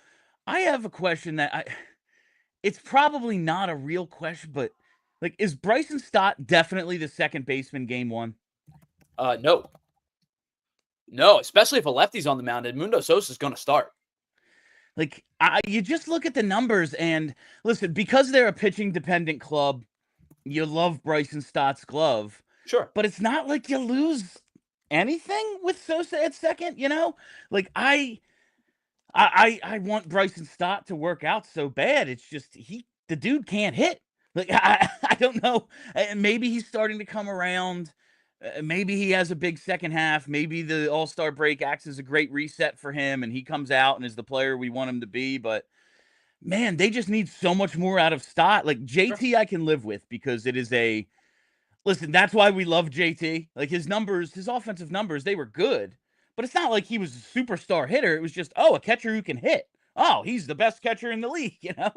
[SPEAKER 1] I have a question that it's probably not a real question, but like, is Bryson Stott definitely the second baseman game 1?
[SPEAKER 2] No, especially if a lefty's on the mound, Edmundo Sosa's going to start.
[SPEAKER 1] Like, you just look at the numbers and listen, because they're a pitching dependent club, you love Bryson Stott's glove.
[SPEAKER 2] Sure.
[SPEAKER 1] But it's not like you lose anything with Sosa at second, you know? Like, I want Bryson Stott to work out so bad. It's just the dude can't hit. Like I don't know. Maybe he's starting to come around. Maybe he has a big second half. Maybe the All-Star break acts as a great reset for him, and he comes out and is the player we want him to be. But man, they just need so much more out of Stott. Like JT, I can live with because it is listen. That's why we love JT. Like his offensive numbers, they were good. But it's not like he was a superstar hitter. It was just, a catcher who can hit. oh, he's the best catcher in the league,
[SPEAKER 2] Yeah,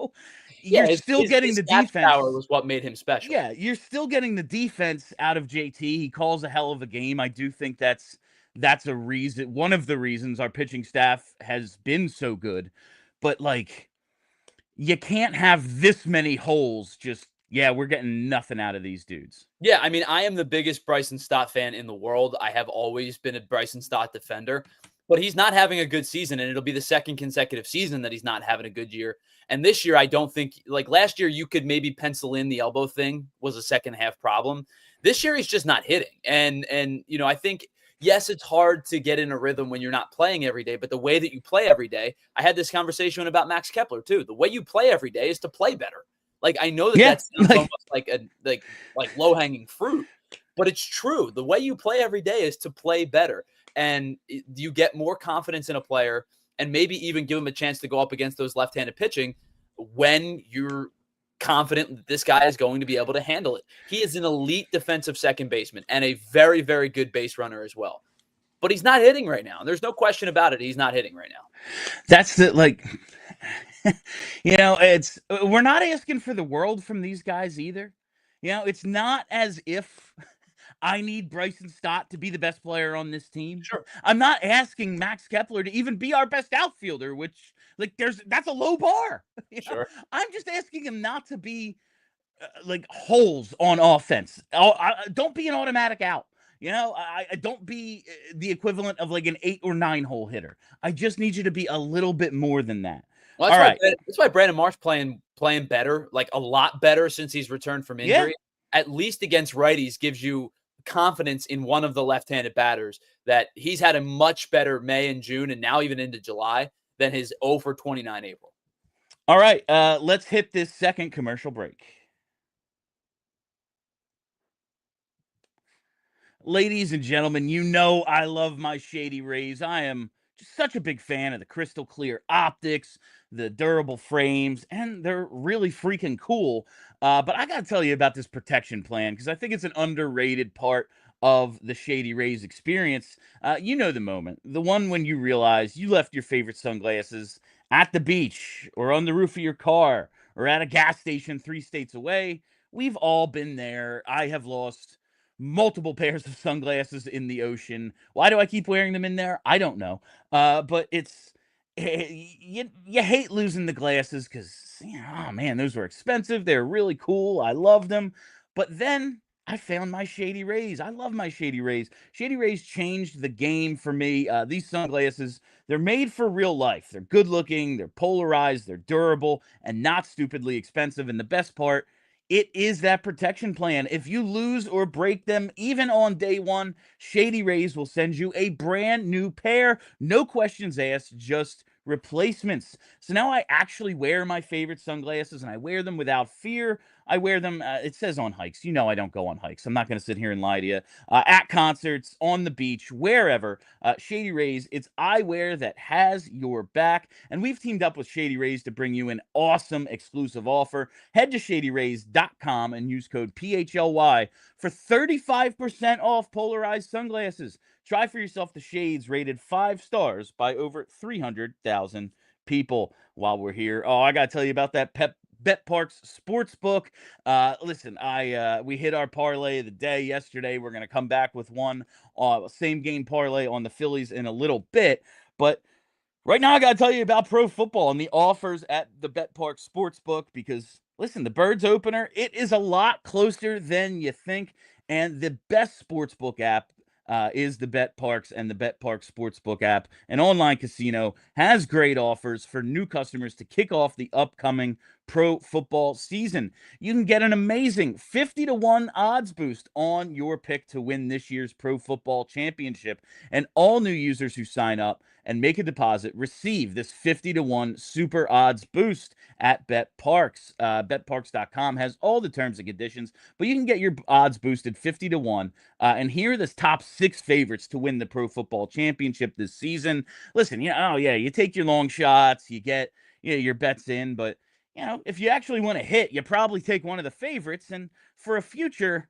[SPEAKER 1] You're still getting
[SPEAKER 2] his
[SPEAKER 1] the
[SPEAKER 2] stats
[SPEAKER 1] defense.
[SPEAKER 2] power was what made him special.
[SPEAKER 1] Yeah, you're still getting the defense out of JT. He calls a hell of a game. I do think that's a reason, one of the reasons our pitching staff has been so good. But like, you can't have this many holes. Just, yeah, we're getting nothing out of these dudes.
[SPEAKER 2] Yeah, I mean, I am the biggest Bryson Stott fan in the world. I have always been a Bryson Stott defender, but he's not having a good season, and it'll be the second consecutive season that he's not having a good year. And this year, I don't think, like last year, you could maybe pencil in the elbow thing was a second half problem. This year, he's just not hitting. And I think, yes, it's hard to get in a rhythm when you're not playing every day, but the way that you play every day, I had this conversation about Max Kepler too. The way you play every day is to play better. Like, I know that
[SPEAKER 1] Yeah,
[SPEAKER 2] that sounds almost like low-hanging fruit, but it's true. The way you play every day is to play better, and you get more confidence in a player and maybe even give him a chance to go up against those left-handed pitching when you're confident that this guy is going to be able to handle it. He is an elite defensive second baseman and a very, very good base runner as well. But he's not hitting right now. There's no question about it. He's not hitting right now.
[SPEAKER 1] that's the like. It's we're not asking for the world from these guys either. It's not as if I need Bryson Stott to be the best player on this team.
[SPEAKER 2] Sure.
[SPEAKER 1] I'm not asking Max Kepler to even be our best outfielder, which that's a low bar.
[SPEAKER 2] Sure.
[SPEAKER 1] I'm just asking him not to be like holes on offense. Don't be an automatic out. I don't be the equivalent of like an 8 or 9 hole hitter. I just need you to be a little bit more than that.
[SPEAKER 2] Well, that's why Brandon Marsh playing better, like a lot better since he's returned from injury. Yeah. At least against righties gives you confidence in one of the left-handed batters that he's had a much better May and June and now even into July than his 0 for 29 April.
[SPEAKER 1] All right, let's hit this second commercial break. Ladies and gentlemen, I love my Shady Rays. I am just such a big fan of the crystal clear optics, the durable frames, and they're really freaking cool. But I got to tell you about this protection plan because I think it's an underrated part of the Shady Rays experience. The moment, the one when you realize you left your favorite sunglasses at the beach or on the roof of your car or at a gas station 3 states away. We've all been there. I have lost multiple pairs of sunglasses in the ocean. Why do I keep wearing them in there? I don't know. But it's you hate losing the glasses because oh man, those were expensive. They're really cool. I love them. But then I found my Shady Rays. I love my Shady Rays. Shady Rays changed the game for me. These sunglasses, they're made for real life. They're good looking, they're polarized, they're durable, and not stupidly expensive. And the best part, it is that protection plan. If you lose or break them, even on day one, Shady Rays will send you a brand new pair. No questions asked, just replacements. So now I actually wear my favorite sunglasses and I wear them without fear. I wear them, it says on hikes. I don't go on hikes. I'm not going to sit here and lie to you. At concerts, on the beach, wherever. Shady Rays, it's eyewear that has your back. And we've teamed up with Shady Rays to bring you an awesome exclusive offer. Head to shadyrays.com and use code PHLY for 35% off polarized sunglasses. Try for yourself the shades rated 5 stars by over 300,000 people while we're here. Oh, I got to tell you about that BetParx Sportsbook. Listen, we hit our parlay of the day yesterday. We're going to come back with one same game parlay on the Phillies in a little bit. But right now, I got to tell you about pro football and the offers at the BetParx Sportsbook because, listen, the Birds opener, it is a lot closer than you think. And the best sportsbook app is the BetParx, and the BetParx Sportsbook app. An online casino has great offers for new customers to kick off the upcoming pro football season. You can get an amazing 50-1 odds boost on your pick to win this year's pro football championship. And all new users who sign up and make a deposit receive this 50-1 super odds boost at BetParx. BetParx.com has all the terms and conditions, but you can get your odds boosted 50-1. And here are the top 6 favorites to win the pro football championship this season. Listen, you take your long shots, you get your bets in, but if you actually want to hit, you probably take one of the favorites. And for a future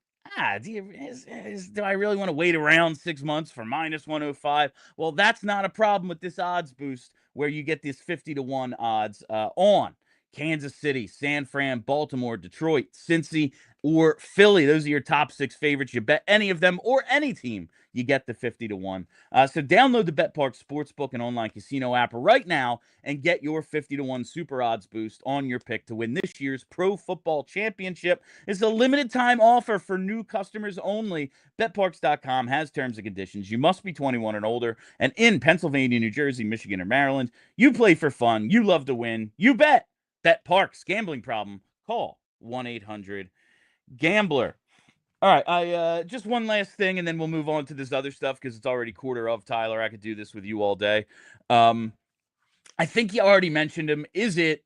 [SPEAKER 1] Do I really want to wait around 6 months for -105? Well, that's not a problem with this odds boost where you get these 50-1 odds on Kansas City, San Fran, Baltimore, Detroit, Cincy, or Philly. Those are your top 6 favorites. You bet any of them or any team, you get the 50-1. So download the BetParx Sportsbook and online casino app right now and get your 50-1 super odds boost on your pick to win this year's Pro Football Championship. It's a limited time offer for new customers only. BetParx.com has terms and conditions. You must be 21 and older and in Pennsylvania, New Jersey, Michigan, or Maryland. You play for fun. You love to win. You bet. BetParx. Gambling problem? Call 1-800-GAMBLER. All right, I just one last thing, and then we'll move on to this other stuff because it's already quarter of Tyler. I could do this with you all day. I think you already mentioned him. Is it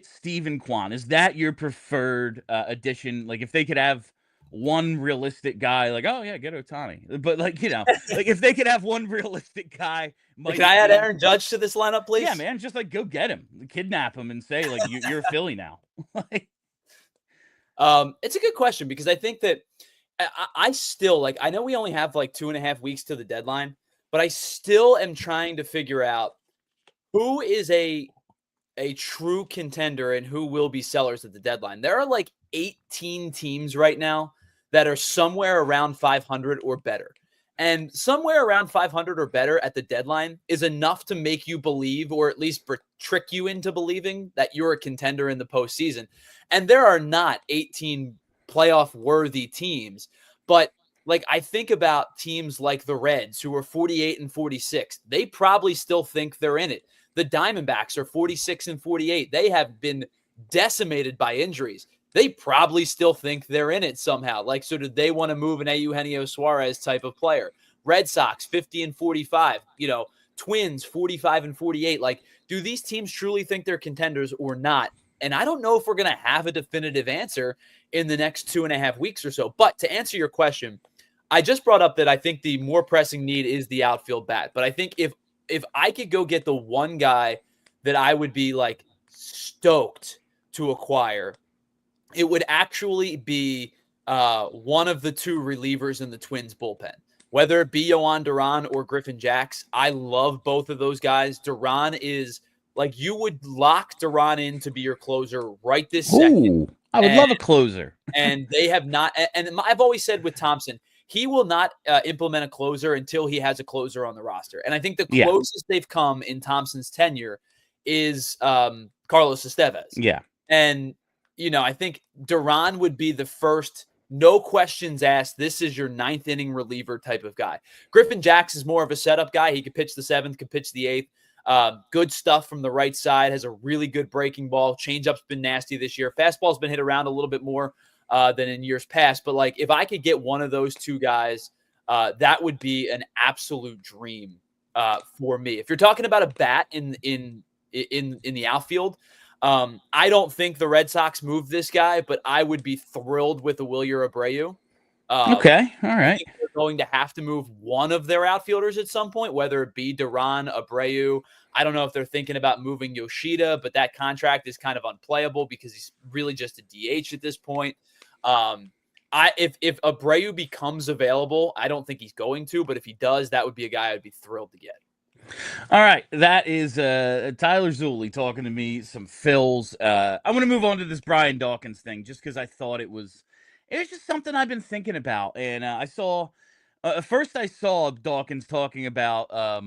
[SPEAKER 1] Stephen Kwan? Is that your preferred addition? Like, if they could have one realistic guy, like, oh yeah, get Ohtani. But like, like if they could have one realistic guy,
[SPEAKER 2] can I add Aaron Judge to this lineup, please?
[SPEAKER 1] Yeah, man, just like go get him, kidnap him, and say like you're a Philly now.
[SPEAKER 2] It's a good question because I think that I still like. I know we only have like 2.5 weeks to the deadline, but I still am trying to figure out who is a true contender and who will be sellers at the deadline. There are like 18 teams right now that are somewhere around 500 or better. And somewhere around 500 or better at the deadline is enough to make you believe, or at least trick you into believing that you're a contender in the postseason. And there are not 18 playoff worthy teams, but like I think about teams like the Reds who are 48 and 46. They probably still think they're in it. The Diamondbacks are 46 and 48. They have been decimated by injuries. They probably still think they're in it somehow. Like, so do they want to move an Eugenio Suarez type of player? Red Sox, 50 and 45. Twins, 45 and 48. Like, do these teams truly think they're contenders or not? And I don't know if we're going to have a definitive answer in the next 2.5 weeks or so. But to answer your question, I just brought up that I think the more pressing need is the outfield bat. But I think if I could go get the one guy that I would be like stoked to acquire, it would actually be one of the two relievers in the Twins bullpen, whether it be Yohan Duran or Griffin Jax. I love both of those guys. Duran is like, you would lock Duran in to be your closer right this second.
[SPEAKER 1] I would love a closer.
[SPEAKER 2] And they have not. And I've always said with Thompson, he will not implement a closer until he has a closer on the roster. And I think the closest they've come in Thompson's tenure is Carlos Estevez.
[SPEAKER 1] Yeah.
[SPEAKER 2] And, I think Duran would be the first, no questions asked, this is your ninth inning reliever type of guy. Griffin Jax is more of a setup guy. He could pitch the seventh, could pitch the eighth. Good stuff from the right side, has a really good breaking ball. Changeup's been nasty this year. Fastball's been hit around a little bit more than in years past. But like, if I could get one of those two guys, that would be an absolute dream for me. If you're talking about a bat in the outfield, I don't think the Red Sox move this guy, but I would be thrilled with the Wilyer Abreu.
[SPEAKER 1] Okay, all right.
[SPEAKER 2] They're going to have to move one of their outfielders at some point, whether it be Duran, Abreu. I don't know if they're thinking about moving Yoshida, but that contract is kind of unplayable because he's really just a DH at this point. If Abreu becomes available, I don't think he's going to, but if he does, that would be a guy I'd be thrilled to get.
[SPEAKER 1] All right, that is Tyler Zulli talking to me, some Phils. I want to move on to this Brian Dawkins thing just because I thought it was just something I've been thinking about. And I saw Dawkins talking about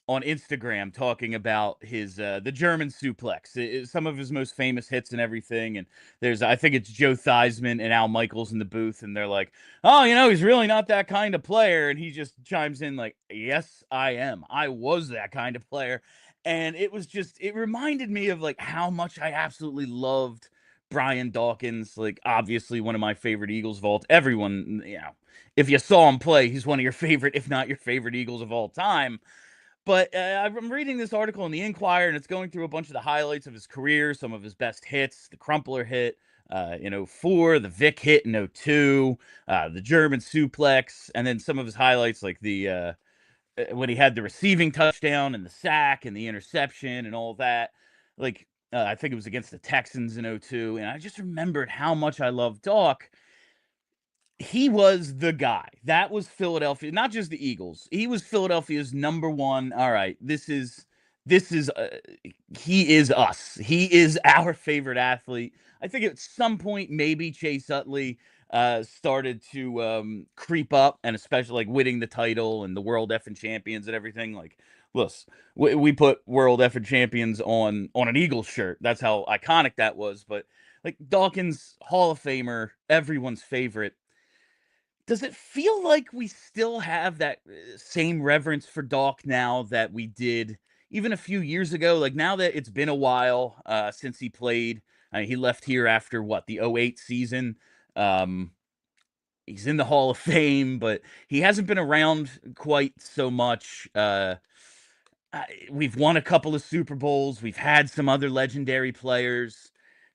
[SPEAKER 1] on Instagram, talking about his the German suplex, some of his most famous hits and everything. And I think it's Joe Theismann and Al Michaels in the booth, and they're like, oh, he's really not that kind of player. And he just chimes in like, yes, I am. I was that kind of player. And it reminded me of like how much I absolutely loved Brian Dawkins. Like, obviously one of my favorite Eagles of all. Everyone, if you saw him play, he's one of your favorite, if not your favorite Eagles of all time. But I'm reading this article in the Inquirer, and it's going through a bunch of the highlights of his career, some of his best hits, the Crumpler hit in 04, the Vic hit in 02, the German suplex, and then some of his highlights like the when he had the receiving touchdown and the sack and the interception and all that. Like, I think it was against the Texans in 02, and I just remembered how much I love Doc. he was the guy. That was Philadelphia, not just the Eagles. He was Philadelphia's number one. All right, this is he is us. He is our favorite athlete. I think at some point maybe Chase Utley started to creep up, and especially like winning the title and the World Effing Champions and everything. Like, listen, we put World Effing Champions on an Eagles shirt. That's how iconic that was. But like Dawkins, Hall of Famer, everyone's favorite. Does it feel like we still have that same reverence for Doc now that we did even a few years ago? Like now that it's been a while since he played, he left here after what, the '08 season. Um, he's in the Hall of Fame, but he hasn't been around quite so much. We've won a couple of Super Bowls. We've had some other legendary players.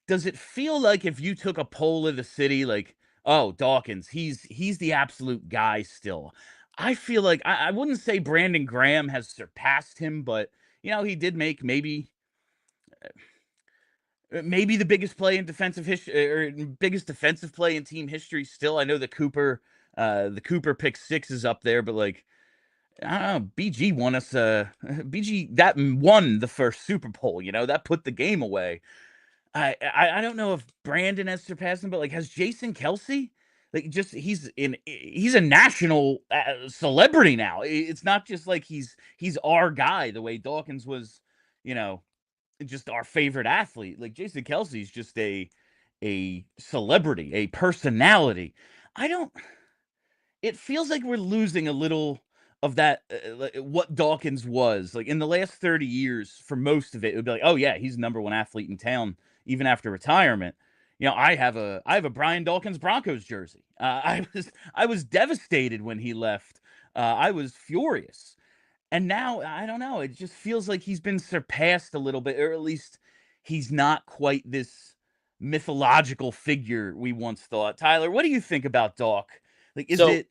[SPEAKER 1] Does it feel like if you took a poll of the city, like, oh, Dawkins, he's the absolute guy still? I feel like I wouldn't say Brandon Graham has surpassed him, but he did make maybe the biggest play in defensive history or biggest defensive play in team history still. I know the Cooper pick six is up there, but like I don't know, BG won us BG that won the first Super Bowl, that put the game away. I don't know if Brandon has surpassed him, but like has Jason Kelsey? Like just he's a national celebrity now. It's not just like he's our guy the way Dawkins was, just our favorite athlete. Like Jason Kelsey's just a celebrity, a personality. I don't It feels like we're losing a little of that what Dawkins was. Like in the last 30 years, for most of it, it would be like, oh yeah, he's the number one athlete in town, even after retirement. I have a Brian Dawkins Broncos jersey. I was devastated when he left. I was furious. And now I don't know. It just feels like he's been surpassed a little bit, or at least he's not quite this mythological figure we once thought. Tyler, what do you think about Doc? Like, is it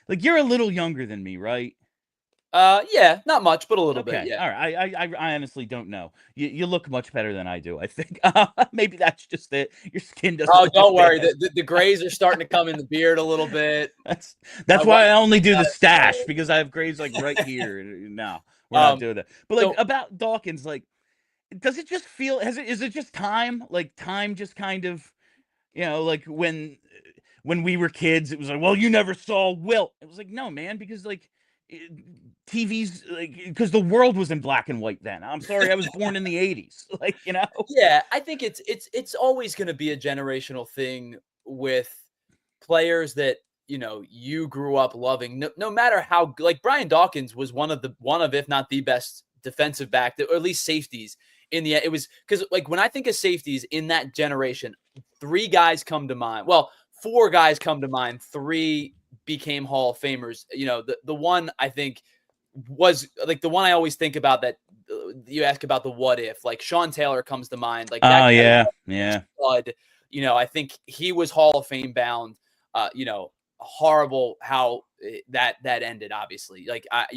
[SPEAKER 1] like you're a little younger than me, right?
[SPEAKER 2] Yeah, not much, but a little bit.
[SPEAKER 1] Okay,
[SPEAKER 2] Yeah.
[SPEAKER 1] all right. I honestly don't know. You look much better than I do. I think maybe that's just it. Your skin doesn't.
[SPEAKER 2] Oh,
[SPEAKER 1] look
[SPEAKER 2] don't
[SPEAKER 1] as
[SPEAKER 2] worry.
[SPEAKER 1] bad.
[SPEAKER 2] The grays are starting to come in the beard a little bit.
[SPEAKER 1] That's
[SPEAKER 2] My
[SPEAKER 1] why
[SPEAKER 2] wife
[SPEAKER 1] I only do the
[SPEAKER 2] got it.
[SPEAKER 1] stash because I have grays like right here. No, we're not doing that. But like
[SPEAKER 2] So
[SPEAKER 1] about Dawkins, like, does it just feel? Is it just time? Like time just kind of, like when we were kids, it was like, well, you never saw Wilt. It was like, no, man, because like TV's like because the world was in black and white then. I'm sorry, I was born in the '80s. Like,
[SPEAKER 2] yeah, I think it's always going to be a generational thing with players that you grew up loving. No matter how, like Brian Dawkins was one of if not the best defensive back, or at least safeties in the. It was because like when I think of safeties in that generation, three guys come to mind. Well, four guys come to mind. Three became Hall of Famers. The one I think was like the one I always think about that you ask about the what if, like Sean Taylor comes to mind. Like that.
[SPEAKER 1] Oh yeah.
[SPEAKER 2] Blood, I think he was Hall of Fame bound. Horrible how that ended. Obviously, like I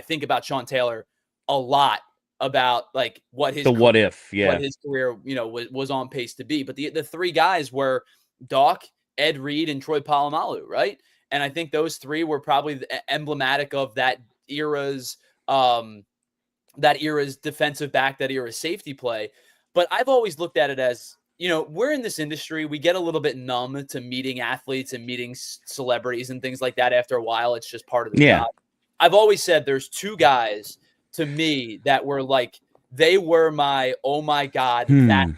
[SPEAKER 2] think about Sean Taylor a lot about like what his
[SPEAKER 1] what if, yeah,
[SPEAKER 2] what his career was on pace to be. But the three guys were Doc, Ed Reed, and Troy Polamalu, right? And I think those three were probably emblematic of that era's defensive back, that era's safety play. But I've always looked at it as, we're in this industry. We get a little bit numb to meeting athletes and meeting celebrities and things like that. After a while, it's just part of the job. I've always said there's two guys to me that were like, they were my, oh my God, that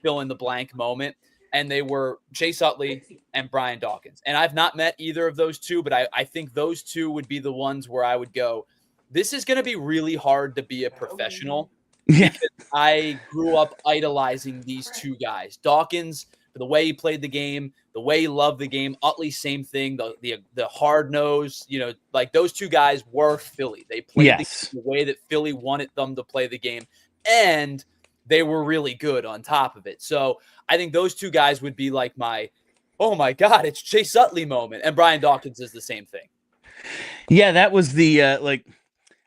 [SPEAKER 2] fill in the blank moment. And they were Chase Utley and Brian Dawkins. And I've not met either of those two, but I think those two would be the ones where I would go, this is going to be really hard to be a professional.
[SPEAKER 1] Yeah.
[SPEAKER 2] Because I grew up idolizing these two guys. Dawkins, for the way he played the game, the way he loved the game. Utley, same thing. The hard nose, like those two guys were Philly. They played the way that Philly wanted them to play the game. And they were really good on top of it. So I think those two guys would be like my, oh my God, it's Chase Utley moment. And Brian Dawkins is the same thing.
[SPEAKER 1] Yeah, that was the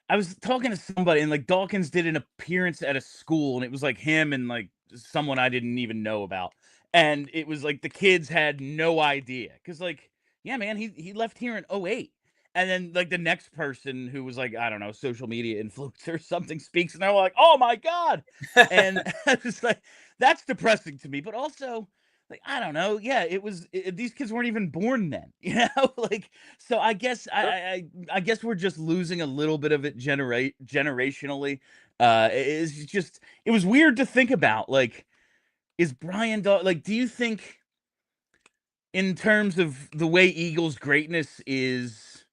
[SPEAKER 1] I was talking to somebody and like Dawkins did an appearance at a school and it was like him and like someone I didn't even know about. And it was like the kids had no idea because like, yeah, man, he left here in '08. And then like the next person who was like, I don't know, social media influencer or something speaks, and they're like, oh my God. And it's like, that's depressing to me. But also, like, I don't know. Yeah, these kids weren't even born then, like, so I guess I guess we're just losing a little bit of it generationally. It's just, it was weird to think about. Like, is like, do you think in terms of the way Eagles greatness is,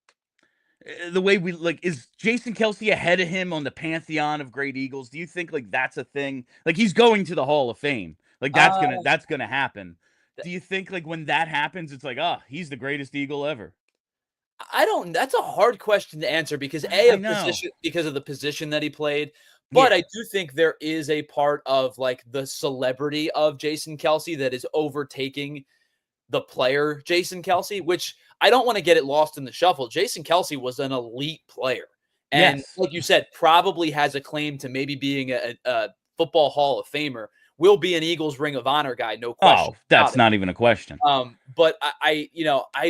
[SPEAKER 1] the way we like, is Jason Kelsey ahead of him on the pantheon of great Eagles? Do you think like that's a thing? Like, he's going to the Hall of Fame. Like, that's gonna happen. Do you think like when that happens, it's like, oh, he's the greatest Eagle ever?
[SPEAKER 2] I don't. That's a hard question to answer because
[SPEAKER 1] I know.
[SPEAKER 2] because of the position that he played. But
[SPEAKER 1] Yeah.
[SPEAKER 2] I do think there is a part of like the celebrity of Jason Kelsey that is overtaking the player Jason Kelsey, which I don't want to get it lost in the shuffle. Jason Kelsey was an elite player. And
[SPEAKER 1] Yes.
[SPEAKER 2] like you said, probably has a claim to maybe being a football Hall of Famer, will be an Eagles Ring of Honor guy, no question
[SPEAKER 1] Oh,
[SPEAKER 2] about
[SPEAKER 1] that's
[SPEAKER 2] it.
[SPEAKER 1] not even a question.
[SPEAKER 2] But I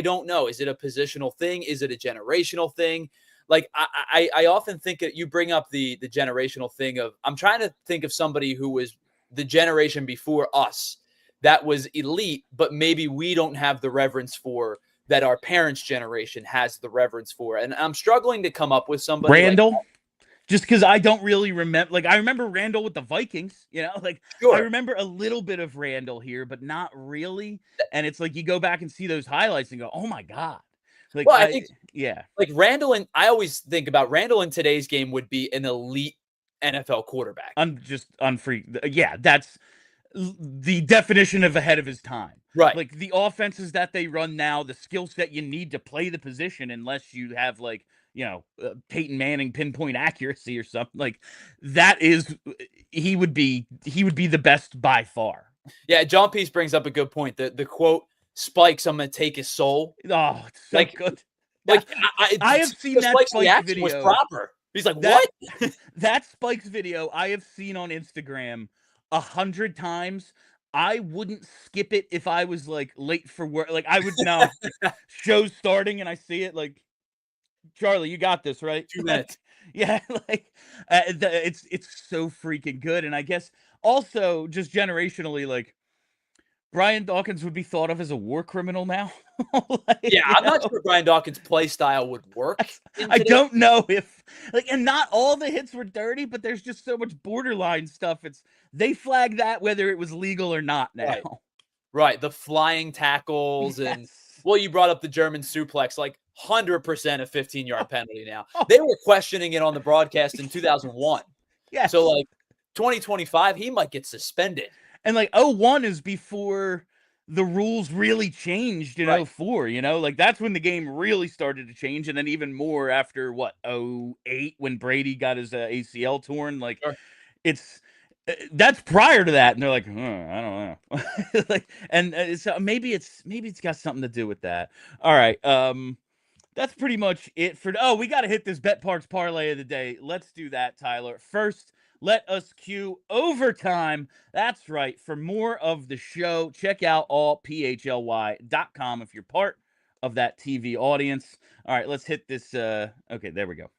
[SPEAKER 2] don't know. Is it a positional thing? Is it a generational thing? Like I often think that you bring up the generational thing of, I'm trying to think of somebody who was the generation before us that was elite, but maybe we don't have the reverence for that our parents' generation has the reverence for. And I'm struggling to come up with somebody like that.
[SPEAKER 1] Randall, just because I don't really remember. Like, I remember Randall with the Vikings, like, I
[SPEAKER 2] Sure.
[SPEAKER 1] remember a little bit of Randall here, but not really. And it's like you go back and see those highlights and go, oh my God. Like,
[SPEAKER 2] Well, I think
[SPEAKER 1] yeah.
[SPEAKER 2] like Randall, and I always think about Randall in today's game would be an elite NFL quarterback.
[SPEAKER 1] I'm just unfreak. Yeah, that's the definition of ahead of his time.
[SPEAKER 2] Right.
[SPEAKER 1] Like, the offenses that they run now, the skill set you need to play the position, unless you have like, Peyton Manning pinpoint accuracy or something like that, is he would be the best by far.
[SPEAKER 2] Yeah, John Peace brings up a good point. The quote, "Spikes, I'm gonna take his soul."
[SPEAKER 1] Oh, it's so
[SPEAKER 2] Like,
[SPEAKER 1] good.
[SPEAKER 2] like
[SPEAKER 1] I have seen
[SPEAKER 2] the
[SPEAKER 1] that
[SPEAKER 2] Spike's
[SPEAKER 1] Spikes
[SPEAKER 2] reaction was
[SPEAKER 1] video.
[SPEAKER 2] proper. He's like,
[SPEAKER 1] That
[SPEAKER 2] "What?"
[SPEAKER 1] that Spikes video I have seen on Instagram 100 times. I wouldn't skip it if I was like late for work. Like, I would know show's starting and I see it, like, Charlie, you got this, right?
[SPEAKER 2] 2 minutes.
[SPEAKER 1] Yeah, like, it's so freaking good. And I guess also just generationally, like, Brian Dawkins would be thought of as a war criminal now. Like,
[SPEAKER 2] Yeah, I'm not sure Brian Dawkins' play style would work in
[SPEAKER 1] I
[SPEAKER 2] today.
[SPEAKER 1] don't know if, like, and not all the hits were dirty, but there's just so much borderline stuff. They flag that whether it was legal or not now.
[SPEAKER 2] Right. Right. The flying tackles and,
[SPEAKER 1] Yes.
[SPEAKER 2] well, you brought up the German suplex, like 100% a 15-yard penalty now.
[SPEAKER 1] Oh,
[SPEAKER 2] They were questioning it on the broadcast in 2001. So,
[SPEAKER 1] yes.
[SPEAKER 2] like, 2025, he might get suspended.
[SPEAKER 1] And like '01 is before the rules really changed in
[SPEAKER 2] Right.
[SPEAKER 1] '04, like that's when the game really started to change. And then even more after what, '08, when Brady got his ACL torn. Like,
[SPEAKER 2] Sure.
[SPEAKER 1] it's that's prior to that, and they're like, I don't know. Like, and so maybe it's got something to do with that. All right, that's pretty much it for. Oh, we got to hit this BetParx parlay of the day. Let's do that, Tyler. First, let us cue overtime. That's right. For more of the show, check out allphly.com if you're part of that TV audience. All right, let's hit this. Okay, there we go.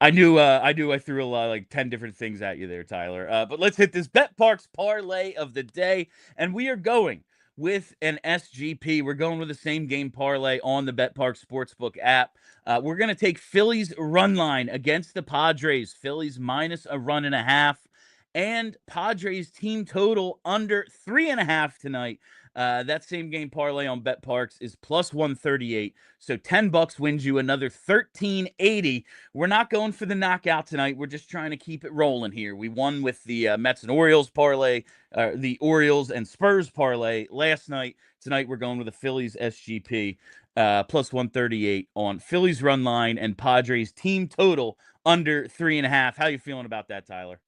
[SPEAKER 1] I threw a lot, like 10 different things at you there, Tyler. But let's hit this BetParx parlay of the day, and we are going with an SGP. We're going with the same game parlay on the BetParx Sportsbook app. We're going to take Phillies run line against the Padres. Phillies minus a run and a half, and Padres team total under 3.5 tonight. That same game parlay on BetParx is plus 138. So $10 wins you another 1380. We're not going for the knockout tonight. We're just trying to keep it rolling here. We won with the Mets and Orioles parlay, the Orioles and Spurs parlay last night. Tonight we're going with the Phillies SGP, plus 138 on Phillies run line and Padres team total under 3.5. How you feeling about that, Tyler?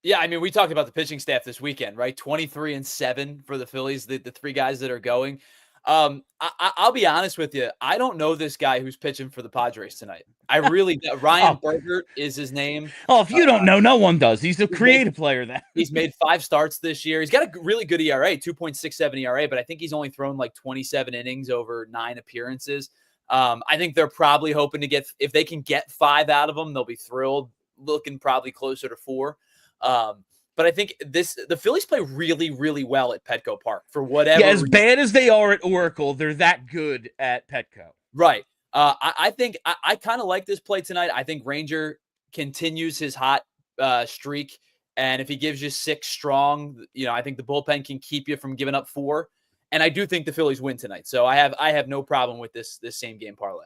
[SPEAKER 2] Yeah, I mean, we talked about the pitching staff this weekend, right? 23-7 for the Phillies, the three guys that are going. I'll be honest with you. I don't know this guy who's pitching for the Padres tonight. I really Ryan Bergert is his name.
[SPEAKER 1] Oh, if you don't know, no one does. He's a creative player then.
[SPEAKER 2] He's made 5 starts this year. He's got a really good ERA, 2.67 ERA, but I think he's only thrown like 27 innings over 9 appearances. I think they're probably hoping to if they can get 5 out of him, they'll be thrilled, looking probably closer to 4. But I think the Phillies play really, really well at Petco Park for whatever.
[SPEAKER 1] Yeah, as bad as they are at Oracle, they're that good at Petco.
[SPEAKER 2] Right. I think I kind of like this play tonight. I think Ranger continues his hot streak. And if he gives you 6 strong, I think the bullpen can keep you from giving up 4. And I do think the Phillies win tonight. So I have no problem with this same game parlay.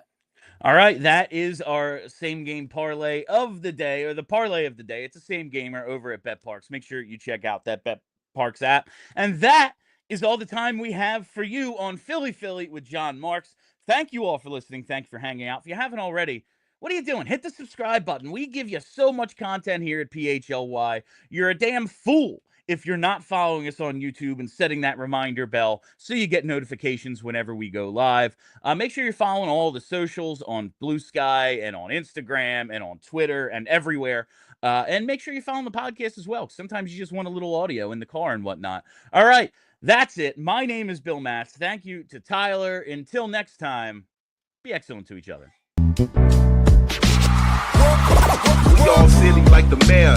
[SPEAKER 1] All right, that is our same game parlay of the day, or the parlay of the day. It's a same gamer over at BetParx. Make sure you check out that BetParx app. And that is all the time we have for you on Philly with John Marks. Thank you all for listening. Thank you for hanging out. If you haven't already, what are you doing? Hit the subscribe button. We give you so much content here at PHLY. You're a damn fool if you're not following us on YouTube and setting that reminder bell so you get notifications whenever we go live. Make sure you're following all the socials on Blue Sky and on Instagram and on Twitter and everywhere. And make sure you're following the podcast as well. Sometimes you just want a little audio in the car and whatnot. All right, that's it. My name is Bill Matz. Thank you to Tyler. Until next time, be excellent to each other.
[SPEAKER 3] We all silly like the mayor.